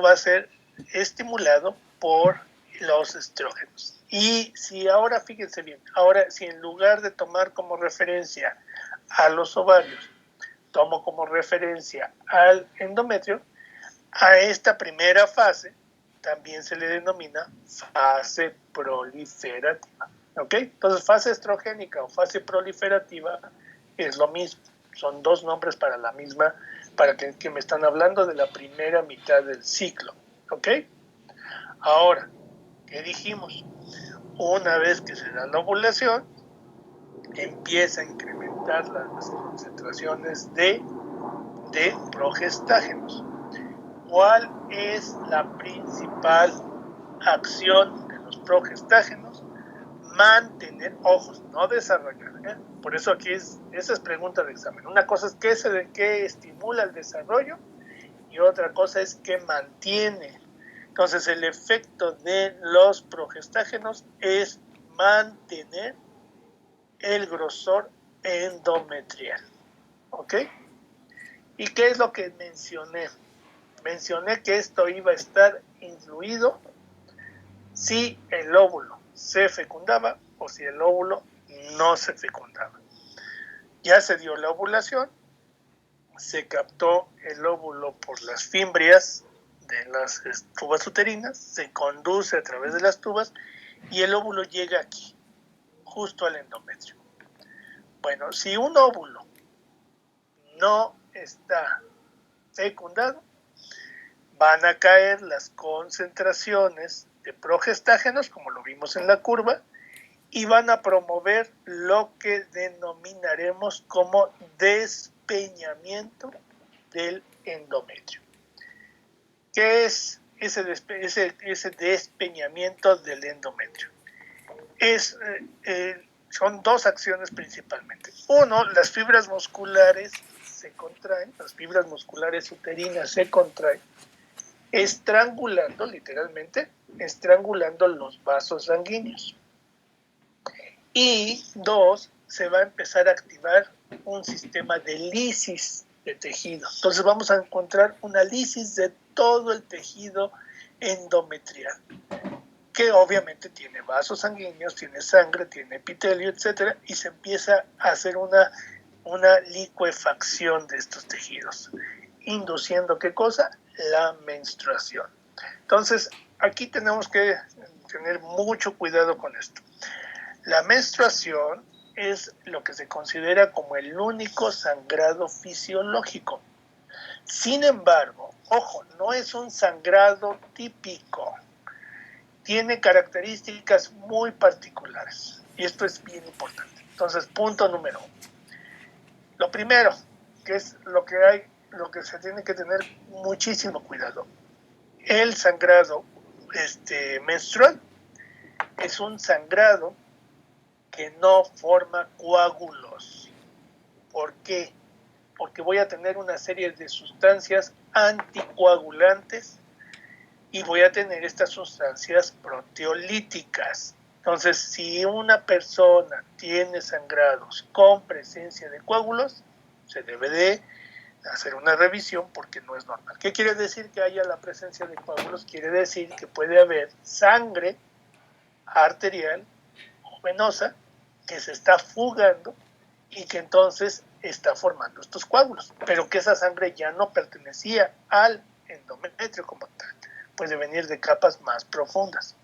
va a ser estimulado por los estrógenos. Y si ahora, fíjense bien, ahora si en lugar de tomar como referencia a los ovarios, tomo como referencia al endometrio, a esta primera fase también se le denomina fase proliferativa. ¿Ok? Entonces, fase estrogénica o fase proliferativa es lo mismo. Son dos nombres para la misma, para que me están hablando de la primera mitad del ciclo. ¿Ok? Ahora, ¿qué dijimos? Una vez que se da la ovulación, empieza a incrementar las concentraciones de progestágenos. ¿Cuál es la principal acción de los progestágenos? Mantener, ojos, no desarrollar. Por eso aquí esa es pregunta de examen. Una cosa es qué estimula el desarrollo y otra cosa es qué mantiene. Entonces, el efecto de los progestágenos es mantener el grosor endometrial. ¿Ok? ¿Y qué es lo que mencioné? Mencioné que esto iba a estar influido si el óvulo se fecundaba o si el óvulo no se fecundaba. Ya se dio la ovulación, se captó el óvulo por las fimbrias de las tubas uterinas, se conduce a través de las tubas y el óvulo llega aquí, justo al endometrio. Bueno, si un óvulo no está fecundado, van a caer las concentraciones de progestágenos, como lo vimos en la curva, y van a promover lo que denominaremos como despeñamiento del endometrio. ¿Qué es ese despeñamiento del endometrio? Son dos acciones principalmente. Uno, las fibras musculares se contraen, las fibras musculares uterinas se contraen, literalmente, estrangulando los vasos sanguíneos. Y dos, se va a empezar a activar un sistema de lisis de tejido. Entonces vamos a encontrar una lisis de todo el tejido endometrial, que obviamente tiene vasos sanguíneos, tiene sangre, tiene epitelio, etcétera, y se empieza a hacer una licuefacción de estos tejidos, induciendo ¿qué cosa? La menstruación. Entonces, aquí tenemos que tener mucho cuidado con esto. La menstruación es lo que se considera como el único sangrado fisiológico. Sin embargo, ojo, no es un sangrado típico. Tiene características muy particulares. Y esto es bien importante. Entonces, punto número 1. Lo primero, que es lo que se tiene que tener muchísimo cuidado. El sangrado menstrual es un sangrado que no forma coágulos. ¿Por qué? Porque voy a tener una serie de sustancias anticoagulantes y voy a tener estas sustancias proteolíticas. Entonces, si una persona tiene sangrados con presencia de coágulos, se debe de hacer una revisión porque no es normal. ¿Qué quiere decir que haya la presencia de coágulos? Quiere decir que puede haber sangre arterial o venosa que se está fugando y que entonces está formando estos coágulos, pero que esa sangre ya no pertenecía al endometrio como tal, puede venir de capas más profundas.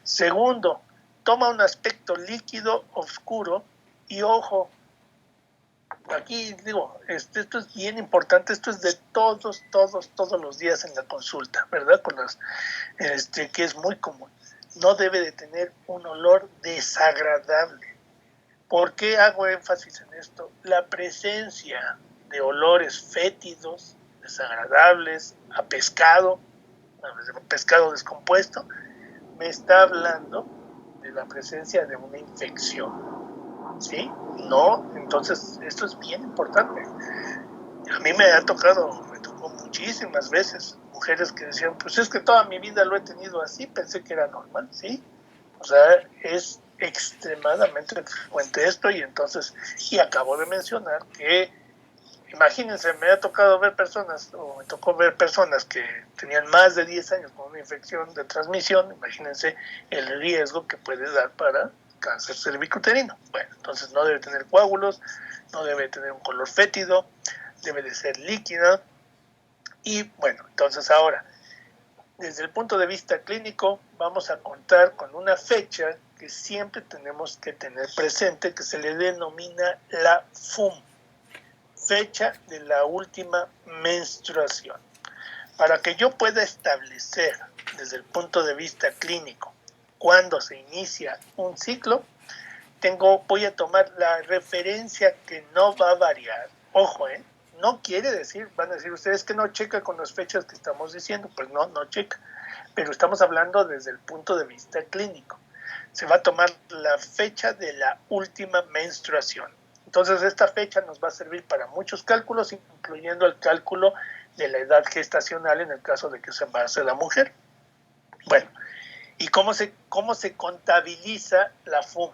Segundo, toma un aspecto líquido, oscuro, y ojo, aquí digo, esto es bien importante, esto es de todos los días en la consulta, ¿verdad? Que es muy común. No debe de tener un olor desagradable. ¿Por qué hago énfasis en esto? La presencia de olores fétidos, desagradables, a pescado descompuesto, me está hablando de la presencia de una infección, ¿sí? No, entonces esto es bien importante. A mí me tocó muchísimas veces mujeres que decían, pues es que toda mi vida lo he tenido así, pensé que era normal, ¿sí? O sea, es extremadamente frecuente esto y acabo de mencionar que, imagínense, me tocó ver personas que tenían más de 10 años con una infección de transmisión, imagínense el riesgo que puede dar para cáncer cervicuterino. Bueno, entonces no debe tener coágulos, no debe tener un color fétido, debe de ser líquida. Y bueno, entonces ahora, desde el punto de vista clínico, vamos a contar con una fecha que siempre tenemos que tener presente, que se le denomina la FUM, fecha de la última menstruación. Para que yo pueda establecer desde el punto de vista clínico cuándo se inicia un ciclo, voy a tomar la referencia que no va a variar. Ojo, no quiere decir, van a decir ustedes que no checa con las fechas que estamos diciendo, pues no checa, pero estamos hablando desde el punto de vista clínico. Se va a tomar la fecha de la última menstruación. Entonces esta fecha nos va a servir para muchos cálculos, incluyendo el cálculo de la edad gestacional en el caso de que se embarace la mujer. Bueno, ¿y cómo se contabiliza la FUM?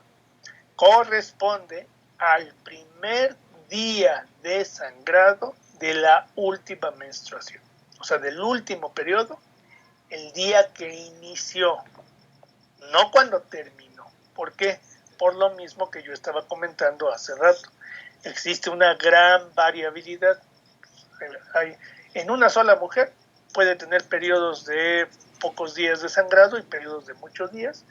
Corresponde al primer día de sangrado de la última menstruación, o sea, del último periodo, el día que inició, no cuando terminó. ¿Por qué? Por lo mismo que yo estaba comentando hace rato. Existe una gran variabilidad. En una sola mujer puede tener periodos de pocos días de sangrado y periodos de muchos días,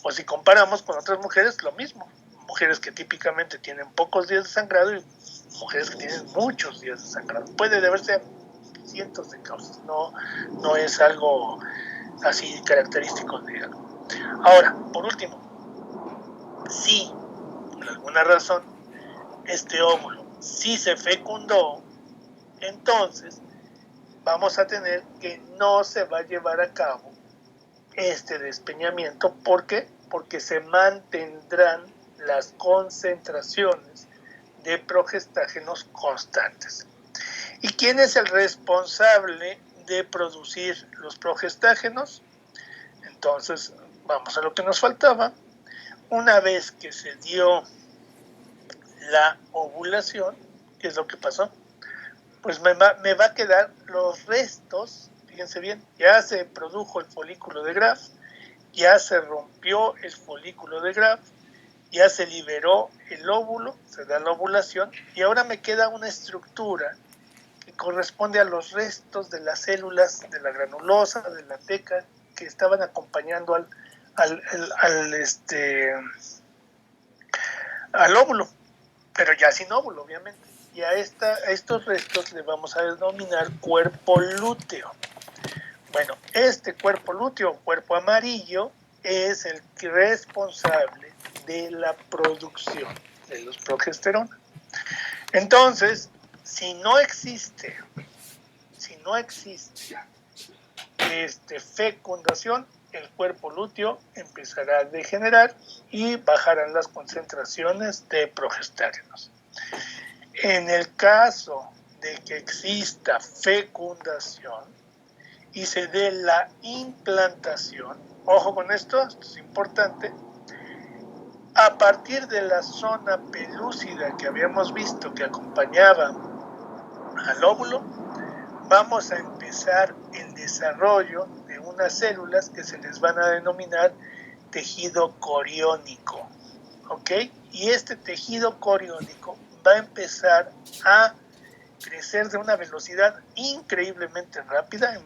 o si comparamos con otras mujeres, lo mismo. Mujeres que típicamente tienen pocos días de sangrado y mujeres que tienen muchos días de sangrado. Puede deberse a cientos de causas, no es algo así característico de algo. Ahora, por último, si por alguna razón este óvulo sí se fecundó, entonces vamos a tener que no se va a llevar a cabo este despeñamiento. ¿Por qué? Porque se mantendrán las concentraciones de progestágenos constantes. ¿Y quién es el responsable de producir los progestágenos? Entonces, vamos a lo que nos faltaba. Una vez que se dio la ovulación, ¿qué es lo que pasó? Pues me va a quedar los restos, fíjense bien, ya se produjo el folículo de Graf, ya se rompió el folículo de Graf, ya se liberó el óvulo, se da la ovulación, y ahora me queda una estructura que corresponde a los restos de las células de la granulosa, de la teca, que estaban acompañando al óvulo, pero ya sin óvulo, obviamente. Y a estos restos le vamos a denominar cuerpo lúteo. Bueno, este cuerpo lúteo, cuerpo amarillo, es el responsable de la producción de los progesterona. Entonces, si no existe fecundación, el cuerpo lúteo empezará a degenerar y bajarán las concentraciones de progestágenos. En el caso de que exista fecundación y se dé la implantación, ojo con esto es importante, a partir de la zona pelúcida que habíamos visto que acompañaba al óvulo, vamos a empezar el desarrollo de unas células que se les van a denominar tejido coriónico, ¿ok? Y este tejido coriónico va a empezar a crecer de una velocidad increíblemente rápida,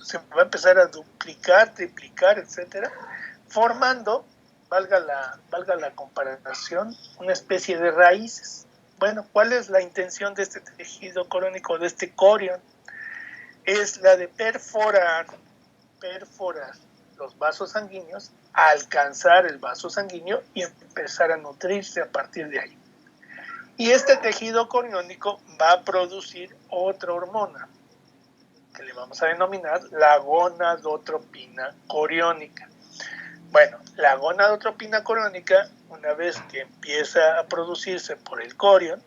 se va a empezar a duplicar, triplicar, etcétera, formando, valga la comparación, una especie de raíces. Bueno, ¿cuál es la intención de este tejido coriónico, de este corión? Es la de perforar los vasos sanguíneos, alcanzar el vaso sanguíneo y empezar a nutrirse a partir de ahí. Y este tejido coriónico va a producir otra hormona que le vamos a denominar la gonadotropina coriónica. Bueno, la gonadotropina coriónica, una vez que empieza a producirse por el corión,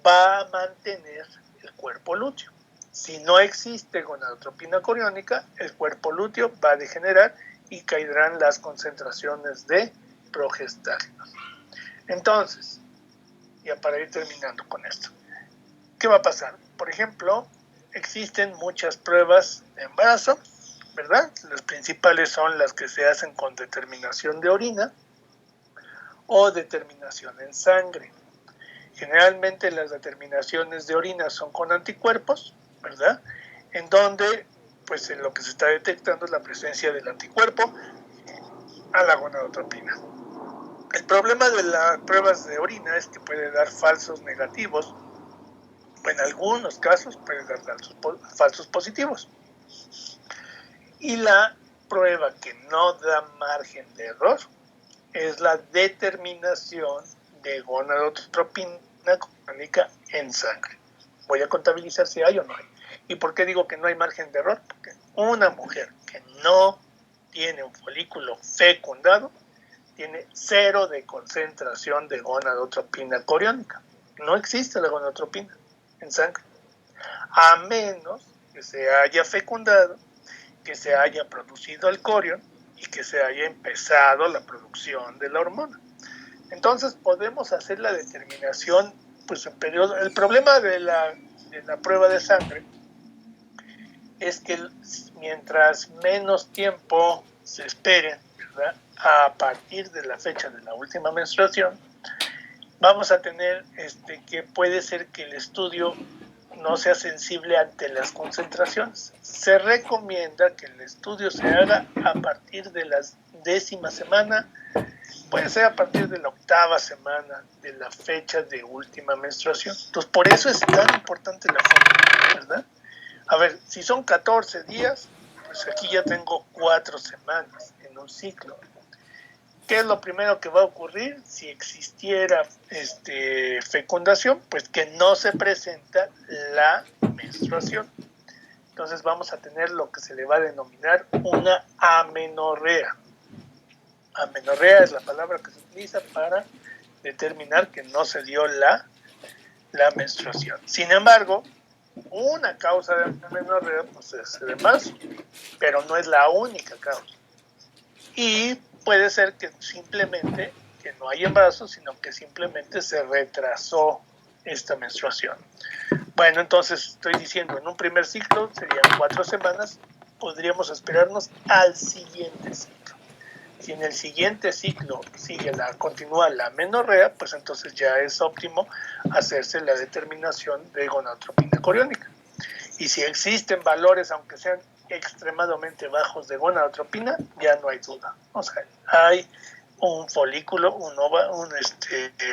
va a mantener el cuerpo lúteo. Si no existe gonadotropina coriónica, el cuerpo lúteo va a degenerar y caerán las concentraciones de progestágeno. Entonces, ya para ir terminando con esto, ¿qué va a pasar? Por ejemplo, existen muchas pruebas de embarazo, ¿verdad? Las principales son las que se hacen con determinación de orina o determinación en sangre. Generalmente las determinaciones de orina son con anticuerpos, ¿verdad? En donde, pues en lo que se está detectando es la presencia del anticuerpo a la gonadotropina. El problema de las pruebas de orina es que puede dar falsos negativos, o en algunos casos puede dar falsos positivos. Y la prueba que no da margen de error es la determinación de gonadotropina crónica en sangre. Voy a contabilizar si hay o no hay. ¿Y por qué digo que no hay margen de error? Porque una mujer que no tiene un folículo fecundado tiene 0 de concentración de gonadotropina coriónica. No existe la gonadotropina en sangre, a menos que se haya fecundado, que se haya producido el corión y que se haya empezado la producción de la hormona. Entonces podemos hacer la determinación, pues en periodo. El problema de la prueba de sangre es que mientras menos tiempo se espere, ¿verdad?, a partir de la fecha de la última menstruación, vamos a tener que puede ser que el estudio no sea sensible ante las concentraciones. Se recomienda que el estudio se haga a partir de la 10ª semana, puede ser a partir de la 8ª semana de la fecha de última menstruación. Entonces, por eso es tan importante la fórmula, ¿verdad? A ver, si son 14 días, pues aquí ya tengo 4 semanas en un ciclo. ¿Qué es lo primero que va a ocurrir si existiera fecundación? Pues que no se presenta la menstruación. Entonces vamos a tener lo que se le va a denominar una amenorrea. Amenorrea es la palabra que se utiliza para determinar que no se dio la menstruación. Sin embargo, una causa de amenorrea pues es el embarazo, pero no es la única causa. Y puede ser que simplemente que no hay embarazo, sino que simplemente se retrasó esta menstruación. Bueno, entonces estoy diciendo, en un primer ciclo serían 4 semanas, podríamos esperarnos al siguiente ciclo. Si en el siguiente ciclo continúa la amenorrea, pues entonces ya es óptimo hacerse la determinación de gonadotropina coriónica. Y si existen valores, aunque sean extremadamente bajos de gonadotropina, ya no hay duda. O sea, hay un folículo, un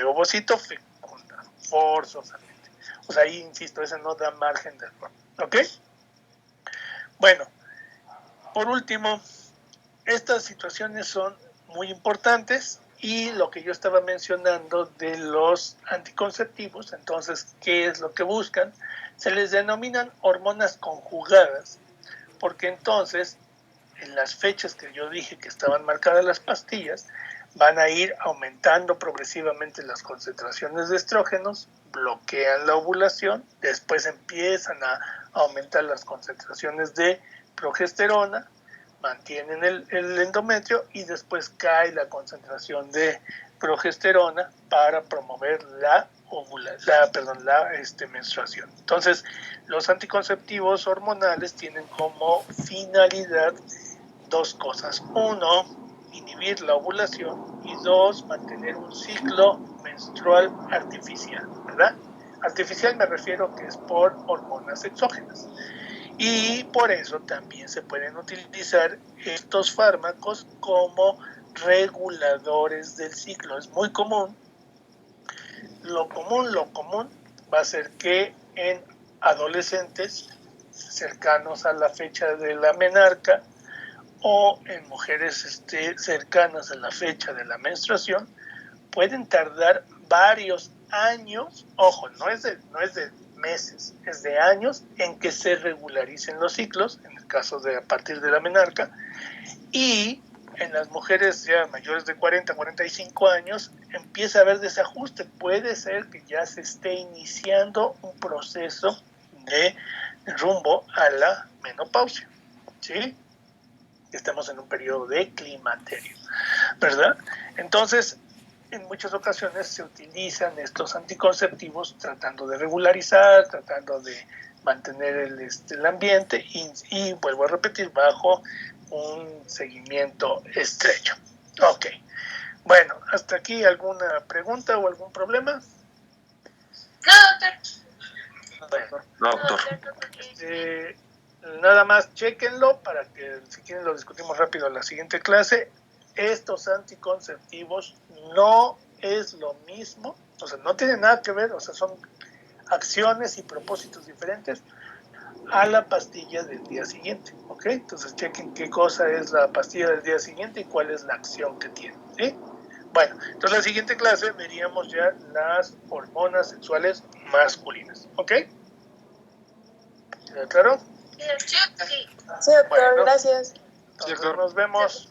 ovocito fecundado, forzosamente. O sea, ahí insisto, ese no da margen de error. ¿Ok? Bueno, por último, estas situaciones son muy importantes y lo que yo estaba mencionando de los anticonceptivos, entonces, ¿qué es lo que buscan? Se les denominan hormonas conjugadas, porque entonces, en las fechas que yo dije que estaban marcadas las pastillas, van a ir aumentando progresivamente las concentraciones de estrógenos, bloquean la ovulación, después empiezan a aumentar las concentraciones de progesterona, mantienen el endometrio y después cae la concentración de progesterona para promover la menstruación. Entonces, los anticonceptivos hormonales tienen como finalidad 2 cosas. 1, inhibir la ovulación y 2, mantener un ciclo menstrual artificial, ¿verdad? Artificial me refiero que es por hormonas exógenas. Y por eso también se pueden utilizar estos fármacos como reguladores del ciclo. Es muy común. Lo común va a ser que en adolescentes cercanos a la fecha de la menarca o en mujeres cercanas a la fecha de la menstruación pueden tardar varios años, ojo, no es de meses, es de años en que se regularicen los ciclos, en el caso de a partir de la menarca, y en las mujeres ya mayores de 40, 45 años empieza a haber desajuste. Puede ser que ya se esté iniciando un proceso de rumbo a la menopausia, ¿sí? Estamos en un periodo de climaterio, ¿verdad? Entonces, en muchas ocasiones se utilizan estos anticonceptivos tratando de regularizar, tratando de mantener el ambiente y vuelvo a repetir, bajo un seguimiento estrecho. Ok. Bueno, hasta aquí alguna pregunta o algún problema. No, doctor. Bueno, No, doctor. nada más chequenlo para que si quieren lo discutimos rápido en la siguiente clase. Estos anticonceptivos no es lo mismo, o sea, no tienen nada que ver, o sea, son acciones y propósitos diferentes a la pastilla del día siguiente, ¿ok? Entonces chequen qué cosa es la pastilla del día siguiente y cuál es la acción que tiene, ¿sí? Bueno, entonces en la siguiente clase veríamos ya las hormonas sexuales masculinas, ¿ok? ¿Queda claro? Sí. Sí, doctor, Bueno. gracias. Entonces nos vemos.